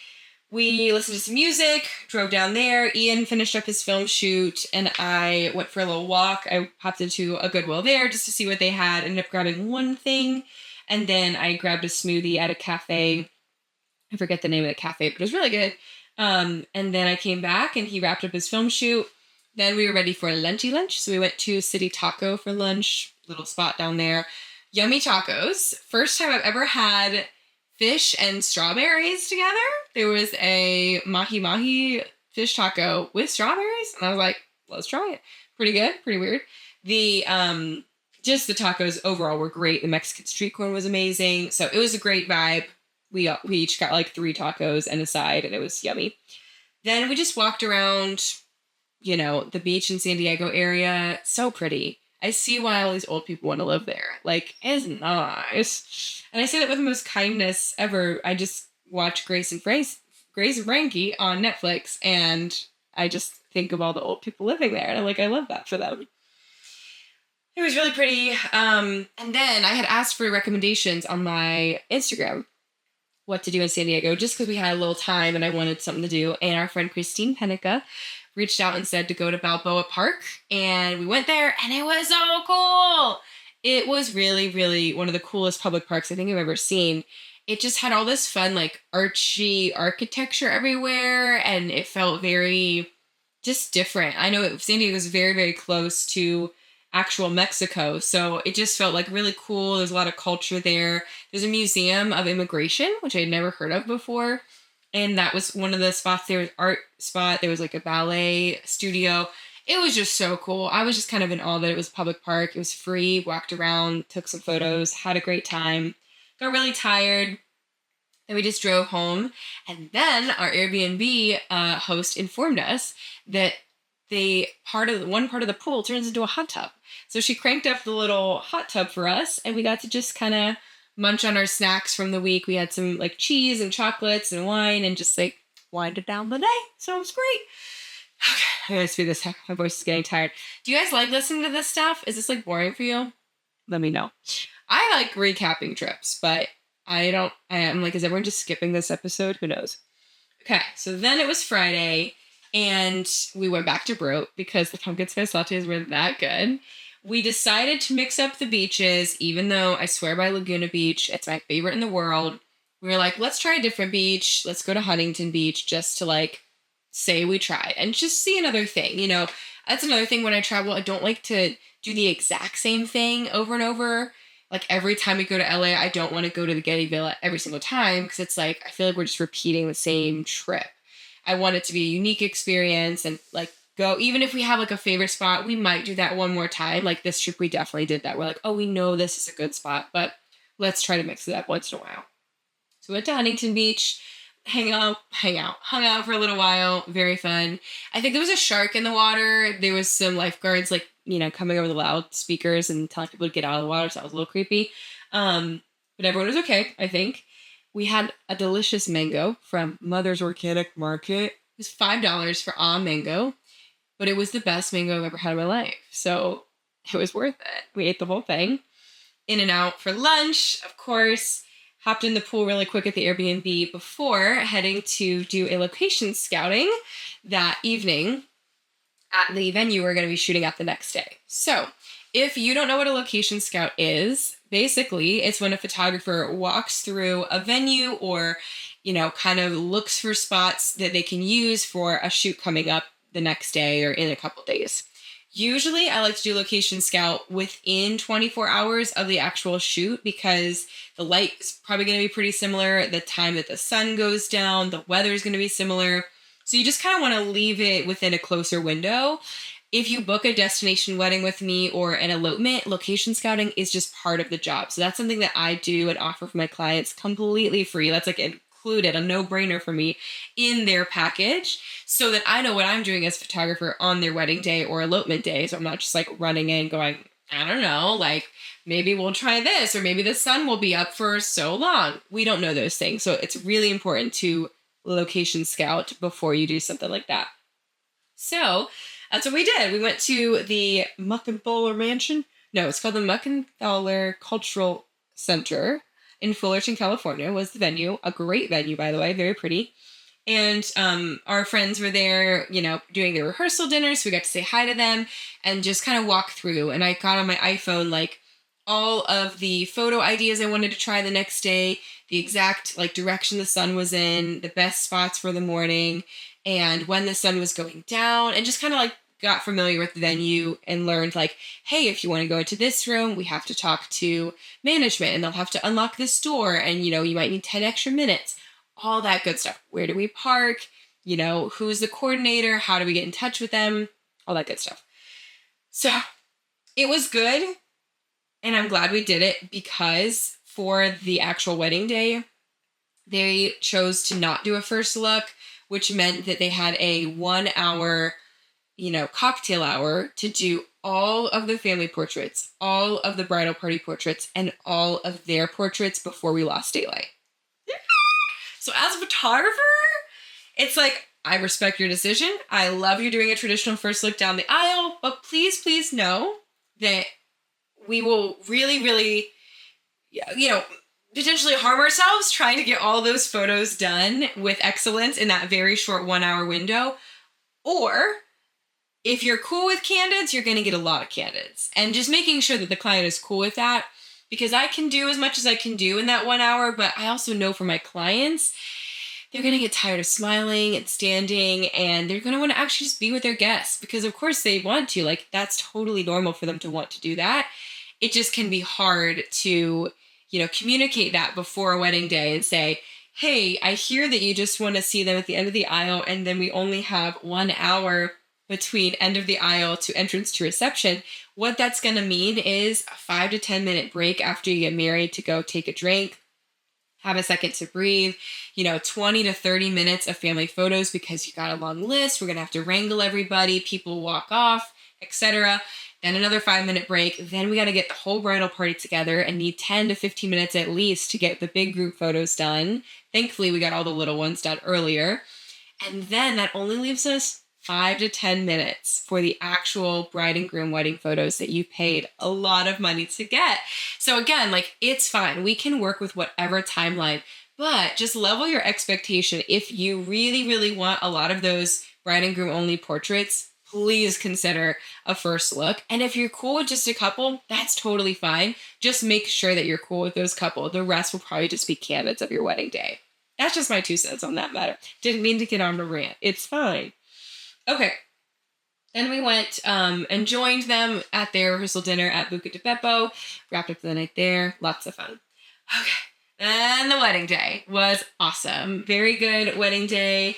We listened to some music, drove down there. Ian finished up his film shoot, and I went for a little walk. I popped into a Goodwill there just to see what they had. Ended up grabbing one thing, and then I grabbed a smoothie at a cafe. I forget the name of the cafe, but it was really good. And then I came back, and he wrapped up his film shoot. Then we were ready for lunchy lunch, so we went to City Taco for lunch, little spot down there. Yummy tacos. First time I've ever had fish and strawberries together. There was a mahi fish taco with strawberries, and I was like, let's try it. Pretty good, pretty weird. The just the tacos overall were great. The Mexican street corn was amazing. So it was a great vibe. We each got like 3 tacos and a side, and it was yummy. Then we just walked around, the beach in San Diego area. So pretty. I see why all these old people want to live there. Like, it's nice. And I say that with the most kindness ever. I just watch Grace and Frankie on Netflix, and I just think of all the old people living there. And I love that for them. It was really pretty. And then I had asked for recommendations on my Instagram, what to do in San Diego, just because we had a little time and I wanted something to do. And our friend Christine Penica reached out and said to go to Balboa Park, and we went there, and it was so cool. It was really, really one of the coolest public parks I think I've ever seen. It just had all this fun, like, archy architecture everywhere, and it felt very just different. I know San Diego is very, very close to actual Mexico, so it just felt like really cool. There's a lot of culture there. There's a museum of immigration, which I had never heard of before. And that was one of the spots. There was art spot. There was like a ballet studio. It was just so cool. I was just kind of in awe that it was a public park. It was free. Walked around, took some photos, had a great time. Got really tired. And we just drove home. And then our Airbnb host informed us that one part of the pool turns into a hot tub. So she cranked up the little hot tub for us, and we got to just kind of munch on our snacks from the week. We had some like cheese and chocolates and wine, and just like winded down the day. So it was great. Okay, I gotta speed this. My voice is getting tired. Do you guys like listening to this stuff? Is this like boring for you? Let me know. I like recapping trips, but I'm like, is everyone just skipping this episode? Who knows? Okay, so then it was Friday, and we went back to Brote because the pumpkin spice lattes were that good. We decided to mix up the beaches, even though I swear by Laguna Beach, it's my favorite in the world. We were like, let's try a different beach. Let's go to Huntington Beach just to like say we tried and just see another thing. That's another thing when I travel. I don't like to do the exact same thing over and over. Like every time we go to LA, I don't want to go to the Getty Villa every single time because it's like, I feel like we're just repeating the same trip. I want it to be a unique experience and like go, even if we have like a favorite spot, we might do that one more time. Like this trip, we definitely did that. We're like, oh, we know this is a good spot, but let's try to mix it up once in a while. So we went to Huntington Beach, hung out for a little while. Very fun. I think there was a shark in the water. There was some lifeguards like, coming over the loudspeakers and telling people to get out of the water. So that was a little creepy. But everyone was okay, I think. We had a delicious mango from Mother's Organic Market. It was $5 for a mango. But it was the best mango I've ever had in my life. So it was worth it. We ate the whole thing. in and out for lunch, of course. Hopped in the pool really quick at the Airbnb before heading to do a location scouting that evening at the venue we're going to be shooting at the next day. So, if you don't know what a location scout is, basically it's when a photographer walks through a venue or, kind of looks for spots that they can use for a shoot coming up the next day or in a couple days. Usually I like to do location scout within 24 hours of the actual shoot because the light is probably going to be pretty similar. The time that the sun goes down, the weather is going to be similar. So you just kind of want to leave it within a closer window. If you book a destination wedding with me or an elopement, location scouting is just part of the job. So that's something that I do and offer for my clients completely free. That's like included, a no-brainer for me in their package so that I know what I'm doing as a photographer on their wedding day or elopement day. So I'm not just like running in going, I don't know, like maybe we'll try this or maybe the sun will be up for so long. We don't know those things. So it's really important to location scout before you do something like that. So that's what we did. We went to the Muckenthaler Mansion. No, it's called the Muckenthaler Cultural Center in Fullerton, California was the venue. A great venue, by the way, very pretty. And our friends were there, doing their rehearsal dinner. So we got to say hi to them and just kind of walk through. And I got on my iPhone, like, all of the photo ideas I wanted to try the next day, the exact, like, direction the sun was in, the best spots for the morning, and when the sun was going down, and just kind of, like, got familiar with the venue and learned, like, hey, if you want to go into this room, we have to talk to management, and they'll have to unlock this door, and, you might need 10 extra minutes. All that good stuff. Where do we park? Who's the coordinator? How do we get in touch with them? All that good stuff. So it was good. And I'm glad we did it because for the actual wedding day, they chose to not do a first look, which meant that they had a 1 hour, cocktail hour to do all of the family portraits, all of the bridal party portraits, and all of their portraits before we lost daylight. So as a photographer, it's like, I respect your decision. I love you doing a traditional first look down the aisle, but please, please know that we will really, really, potentially harm ourselves trying to get all those photos done with excellence in that very short 1 hour window. Or if you're cool with candids, you're going to get a lot of candids. And just making sure that the client is cool with that, because I can do as much as I can do in that 1 hour, but I also know for my clients, they're going to get tired of smiling and standing, and they're going to want to actually just be with their guests because, of course, they want to. Like, that's totally normal for them to want to do that. It just can be hard to, communicate that before a wedding day and say, hey, I hear that you just want to see them at the end of the aisle, and then we only have 1 hour between end of the aisle to entrance to reception. What that's going to mean is a 5 to 10 minute break after you get married to go take a drink, have a second to breathe, 20 to 30 minutes of family photos because you got a long list. We're going to have to wrangle everybody. People walk off, etc. Then another 5-minute break. Then we got to get the whole bridal party together and need 10 to 15 minutes at least to get the big group photos done. Thankfully, we got all the little ones done earlier. And then that only leaves us 5 to 10 minutes for the actual bride and groom wedding photos that you paid a lot of money to get. So again, like, it's fine. We can work with whatever timeline, but just level your expectation. If you really, really want a lot of those bride and groom only portraits, please consider a first look. And if you're cool with just a couple, that's totally fine. Just make sure that you're cool with those couple. The rest will probably just be candidates of your wedding day. That's just my 2 cents on that matter. Didn't mean to get on a rant. It's fine. Okay. Then we went and joined them at their rehearsal dinner at Buca di Beppo. Wrapped up the night there. Lots of fun. Okay. And the wedding day was awesome. Very good wedding day.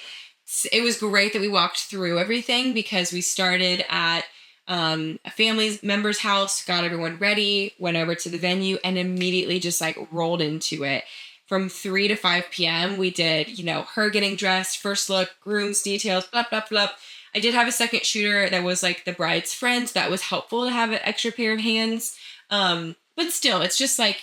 It was great that we walked through everything because we started at a family member's house, got everyone ready, went over to the venue, and immediately just like rolled into it. From 3 to 5 p.m., we did, her getting dressed, first look, groom's details, blah, blah, blah. I did have a second shooter that was like the bride's friend. That was helpful to have an extra pair of hands. But still, it's just like,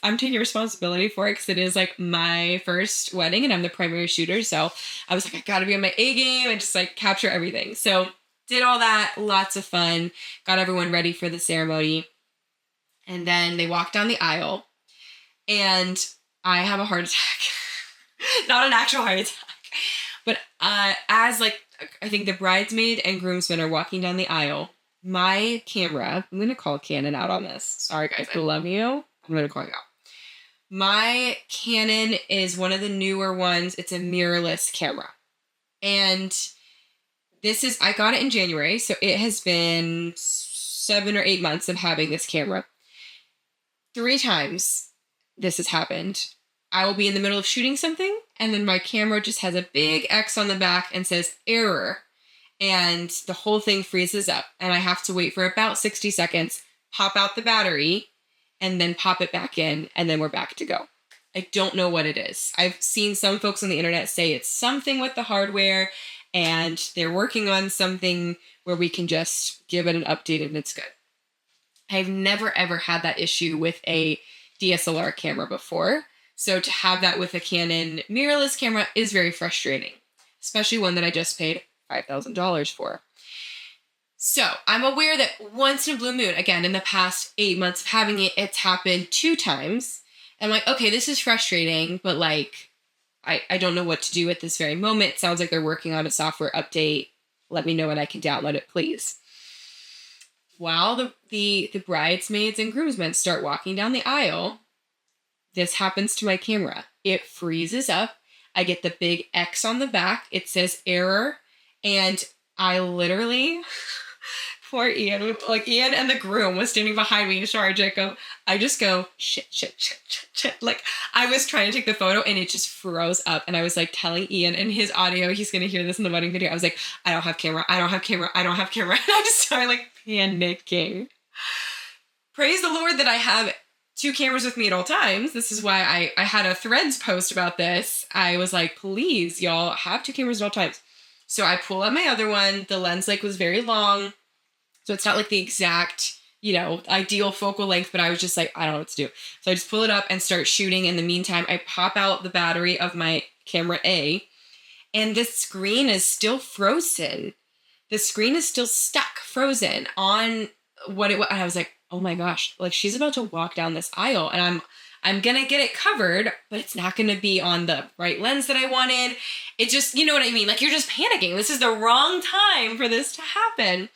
I'm taking responsibility for it because it is like my first wedding and I'm the primary shooter. So I was like, I gotta be on my A game and just like capture everything. So did all that, lots of fun, got everyone ready for the ceremony. And then they walk down the aisle, and I have a heart attack. Not an actual heart attack. But as like, I think the bridesmaid and groomsmen are walking down the aisle, my camera, I'm going to call Canon out on this. Sorry guys, I love you. I'm going to call you out. My Canon is one of the newer ones. It's a mirrorless camera. And I got it in January, so it has been 7 or 8 months of having this camera. 3 times this has happened. I will be in the middle of shooting something, and then my camera just has a big X on the back and says error. And the whole thing freezes up, and I have to wait for about 60 seconds, pop out the battery, and then pop it back in, and then we're back to go. I don't know what it is. I've seen some folks on the internet say it's something with the hardware, and they're working on something where we can just give it an update and it's good. I've never ever had that issue with a DSLR camera before. So to have that with a Canon mirrorless camera is very frustrating, especially one that I just paid $5,000 for. So I'm aware that once in a blue moon, again, in the past 8 months of having it, it's happened 2 times. I'm like, okay, this is frustrating, but like, I don't know what to do at this very moment. It sounds like they're working on a software update. Let me know when I can download it, please. While the bridesmaids and groomsmen start walking down the aisle, this happens to my camera. It freezes up. I get the big X on the back. It says error. And I literally, poor Ian, like Ian and the groom was standing behind me. Sorry, Jacob. I just go, shit. Like I was trying to take the photo and it just froze up. And I was like telling Ian in his audio, he's going to hear this in the wedding video. I was like, I don't have camera. And I just started like panicking. Praise the Lord that I have 2 cameras with me at all times. This is why I had a Threads post about this. I was like, please, y'all have 2 cameras at all times. So I pull out my other one. The lens like was very long. So it's not like the exact, ideal focal length, but I was just like, I don't know what to do. So I just pull it up and start shooting. In the meantime, I pop out the battery of my camera A, and the screen is still frozen. The screen is still stuck, frozen on what it was. And I was like, oh my gosh, like she's about to walk down this aisle and I'm going to get it covered, but it's not going to be on the right lens that I wanted. It just, you know what I mean? Like you're just panicking. This is the wrong time for this to happen.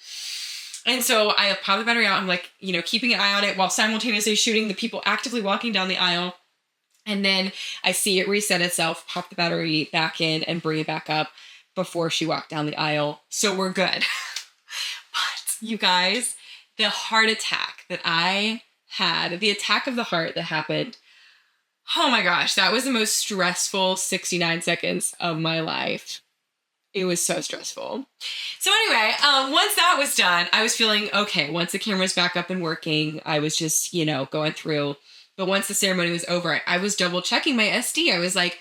And so I pop the battery out. I'm like, keeping an eye on it while simultaneously shooting the people actively walking down the aisle. And then I see it reset itself, pop the battery back in and bring it back up before she walked down the aisle. So we're good. But you guys, the heart attack that I had, the attack of the heart that happened, oh my gosh, that was the most stressful 69 seconds of my life. It was so stressful. So anyway, once that was done, I was feeling okay. Once the camera's back up and working, I was just, going through. But once the ceremony was over, I was double checking my SD. I was like,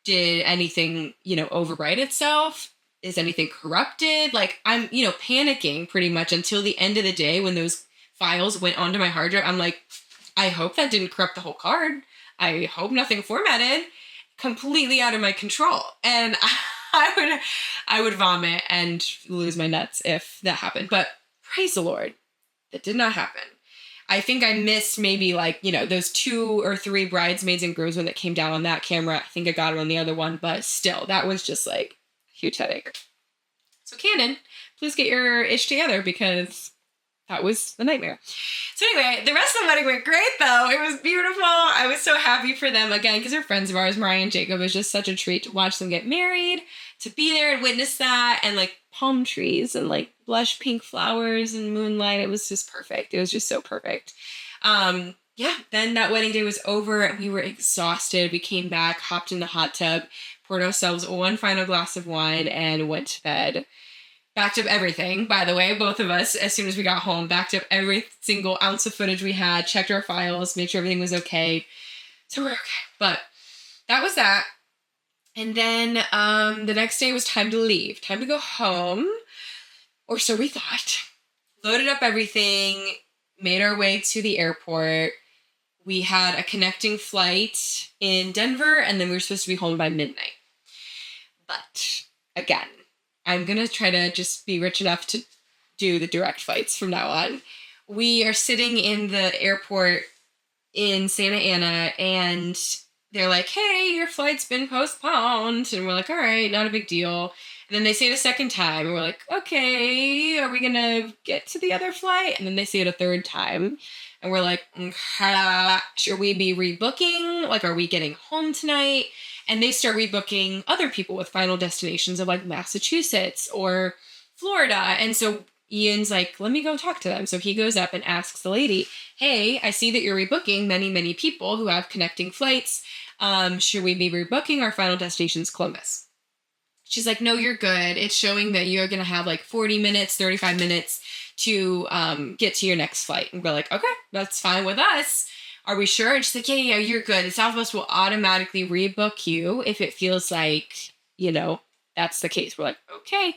did anything, overwrite itself? Is anything corrupted? Like I'm, panicking pretty much until the end of the day when those files went onto my hard drive. I'm like, I hope that didn't corrupt the whole card. I hope nothing formatted. Completely out of my control. And I would vomit and lose my nuts if that happened. But praise the Lord, that did not happen. I think I missed maybe those 2 or 3 bridesmaids and groomsmen that came down on that camera. I think I got it on the other one, but still, that was just like huge headache. So Canon, please get your ish together because that was the nightmare. So anyway, the rest of the wedding went great though. It was beautiful. I was so happy for them again because they're friends of ours. Mariah and Jacob. It was just such a treat to watch them get married, to be there and witness that, and like palm trees and like blush pink flowers and moonlight. It was just perfect. It was just so perfect. Then that wedding day was over and we were exhausted. We came back, hopped in the hot tub, poured ourselves one final glass of wine and went to bed. Backed up everything, by the way, both of us, as soon as we got home, backed up every single ounce of footage we had, checked our files, made sure everything was okay. So we're okay. But that was that. And then the next day was time to leave, time to go home, or so we thought. Loaded up everything, made our way to the airport. We had a connecting flight in Denver, and then we were supposed to be home by midnight. But again, I'm going to try to just be rich enough to do the direct flights from now on. we are sitting in the airport in Santa Ana, and they're like, hey, your flight's been postponed. And we're like, all right, not a big deal. And then they say it a second time, and we're like, okay, are we gonna get to the other flight? And then they say it a third time, and we're like, should we be rebooking? Like, are we getting home tonight? And they start rebooking other people with final destinations of like Massachusetts or Florida. And so Ian's like, let me go talk to them. So he goes up and asks the lady, hey, I see that you're rebooking many, many people who have connecting flights. Should we be rebooking? Our final destination's Columbus. She's like, no, you're good. It's showing that you're going to have like 40 minutes, 35 minutes to get to your next flight. And we're like, okay, that's fine with us. Are we sure? And she's like, yeah, you're good. Southwest will automatically rebook you if it feels like, that's the case. We're like, okay.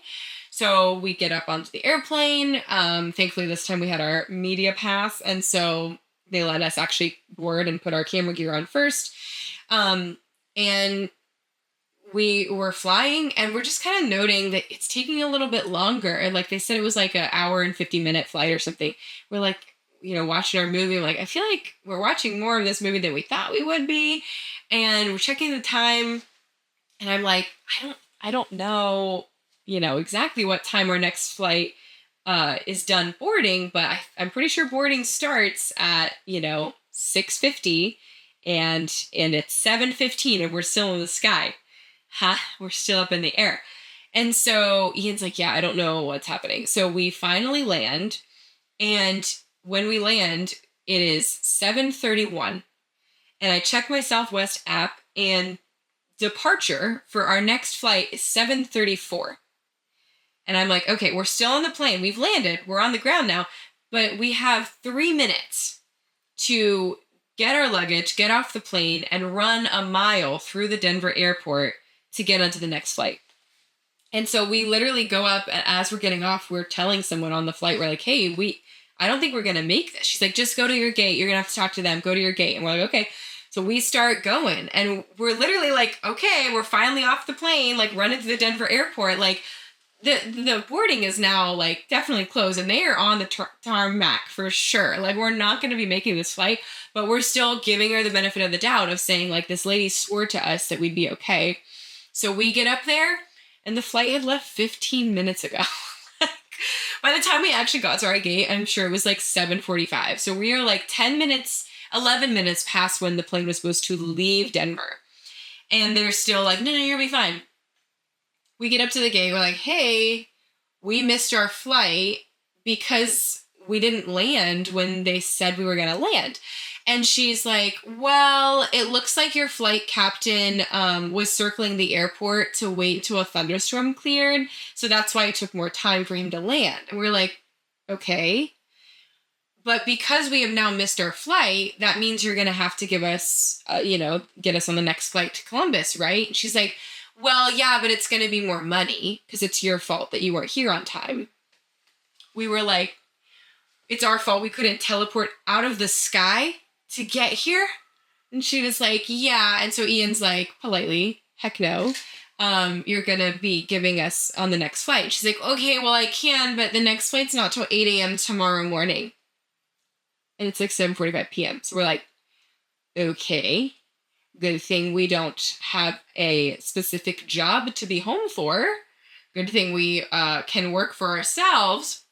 So we get up onto the airplane. Thankfully, this time we had our media pass. And so they let us actually board and put our camera gear on first. And we were flying, and we're just kind of noting that it's taking a little bit longer. And like they said, it was like an hour and 50-minute flight or something. We're like, watching our movie. I'm like, I feel like we're watching more of this movie than we thought we would be. And we're checking the time, and I'm like, I don't know, exactly what time our next flight is done boarding, but I'm pretty sure boarding starts at, 6:50, and it's 7:15, and we're still in the sky. We're still up in the air. And so Ian's like, yeah, I don't know what's happening. So we finally land, and when we land, it is 7:31, and I check my Southwest app, and departure for our next flight is 7:34. And I'm like, okay, we're still on the plane. We've landed. We're on the ground now. But we have 3 minutes to get our luggage, get off the plane, and run a mile through the Denver airport to get onto the next flight. And so we literally go up, and as we're getting off, we're telling someone on the flight, we're like, hey, I don't think we're going to make this. She's like, just go to your gate. You're going to have to talk to them. Go to your gate. And we're like, okay. So we start going, and we're literally like, okay, we're finally off the plane, like running to the Denver airport. Like the boarding is now like definitely closed, and they are on the tarmac for sure. Like, we're not going to be making this flight, but we're still giving her the benefit of the doubt of saying like, this lady swore to us that we'd be okay. So we get up there, and the flight had left 15 minutes ago. By the time we actually got to our gate, I'm sure it was like 7:45. So we are like 11 minutes past when the plane was supposed to leave Denver. And they're still like, no, you'll be fine. We get up to the gate. We're like, hey, we missed our flight because we didn't land when they said we were going to land. And she's like, well, it looks like your flight captain was circling the airport to wait until a thunderstorm cleared. So that's why it took more time for him to land. And we're like, okay. But because we have now missed our flight, that means you're going to have to give us, get us on the next flight to Columbus, right? And she's like, well, yeah, but it's going to be more money because it's your fault that you weren't here on time. We were like, it's our fault we couldn't teleport out of the sky to get here? And she was like, yeah. And so Ian's like, politely, heck no. You're going to be giving us on the next flight. She's like, okay, well, I can, but the next flight's not till 8 a.m. tomorrow morning. And it's like 7:45 p.m. So we're like, okay, good thing we don't have a specific job to be home for. Good thing we can work for ourselves.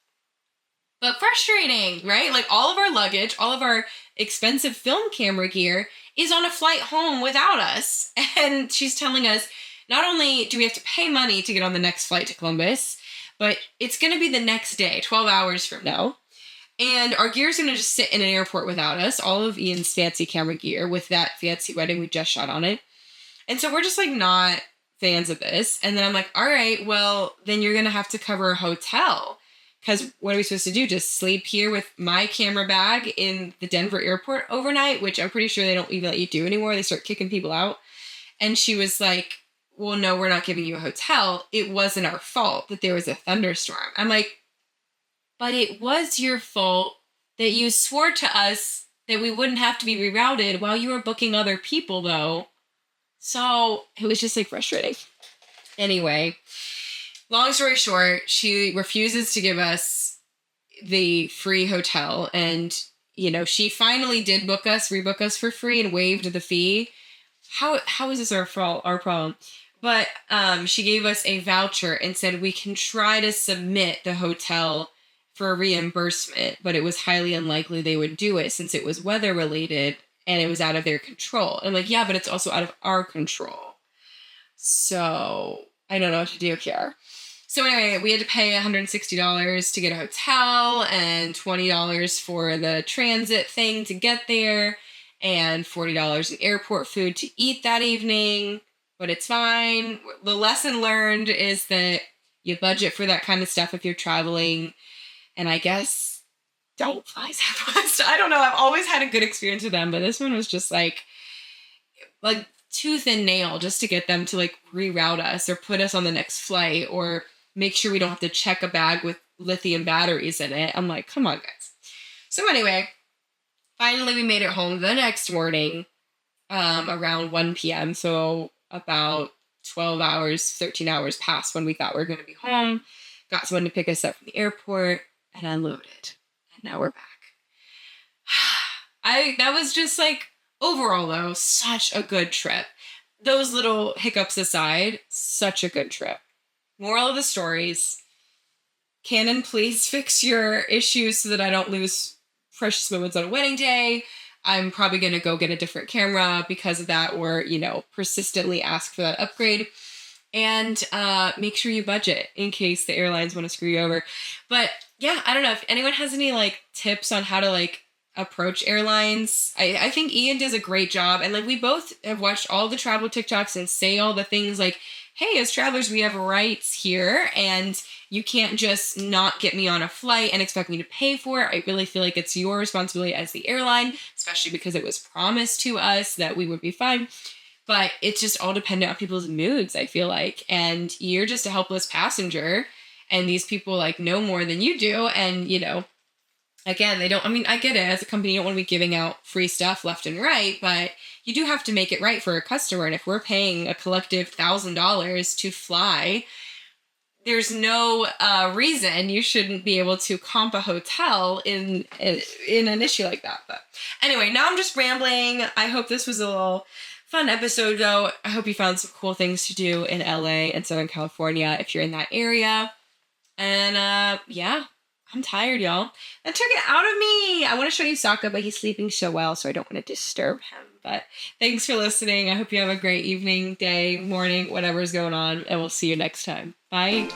But frustrating, right? Like, all of our luggage, all of our expensive film camera gear is on a flight home without us. And she's telling us, not only do we have to pay money to get on the next flight to Columbus, but it's going to be the next day, 12 hours from now. And our gear is going to just sit in an airport without us, all of Ian's fancy camera gear with that fancy wedding we just shot on it. And so we're just like not fans of this. And then I'm like, all right, well, then you're going to have to cover a hotel. Because what are we supposed to do? Just sleep here with my camera bag in the Denver airport overnight, which I'm pretty sure they don't even let you do anymore. They start kicking people out. And she was like, well, no, we're not giving you a hotel. It wasn't our fault that there was a thunderstorm. I'm like, but it was your fault that you swore to us that we wouldn't have to be rerouted while you were booking other people, though. So it was just like frustrating. Anyway, long story short, she refuses to give us the free hotel. And, she finally did rebook us for free and waived the fee. How is this our fault, our problem? But she gave us a voucher and said we can try to submit the hotel for a reimbursement, but it was highly unlikely they would do it since it was weather related and it was out of their control. And I'm like, yeah, but it's also out of our control. So I don't know what to do here. So anyway, we had to pay $160 to get a hotel and $20 for the transit thing to get there and $40 in airport food to eat that evening. But it's fine. The lesson learned is that you budget for that kind of stuff if you're traveling. And I guess don't fly Southwest. I don't know. I've always had a good experience with them, but this one was just like tooth and nail just to get them to like reroute us or put us on the next flight or make sure we don't have to check a bag with lithium batteries in it. I'm like, come on, guys. So anyway, finally we made it home the next morning around 1 p.m. So about 12 hours, 13 hours past when we thought we were going to be home. Got someone to pick us up from the airport and unloaded. And now we're back. That was just like, overall though, such a good trip. Those little hiccups aside, such a good trip. Moral of the stories, Canon, please fix your issues so that I don't lose precious moments on a wedding day. I'm probably going to go get a different camera because of that or, persistently ask for that upgrade. And make sure you budget in case the airlines want to screw you over. But yeah, I don't know if anyone has any like tips on how to like approach airlines. I think Ian does a great job. And like we both have watched all the travel TikToks and say all the things like, hey, as travelers, we have rights here and you can't just not get me on a flight and expect me to pay for it. I really feel like it's your responsibility as the airline, especially because it was promised to us that we would be fine. But it's just all dependent on people's moods, I feel like. And you're just a helpless passenger. And these people like know more than you do. And, again, I get it. As a company, you don't want to be giving out free stuff left and right. But you do have to make it right for a customer. And if we're paying a collective $1,000 to fly, there's no reason you shouldn't be able to comp a hotel in an issue like that. But anyway, now I'm just rambling. I hope this was a little fun episode, though. I hope you found some cool things to do in LA and Southern California if you're in that area. And yeah, I'm tired, y'all. That took it out of me. I want to show you Sokka, but he's sleeping so well, so I don't want to disturb him. But thanks for listening. I hope you have a great evening, day, morning, whatever's going on, and we'll see you next time. Bye.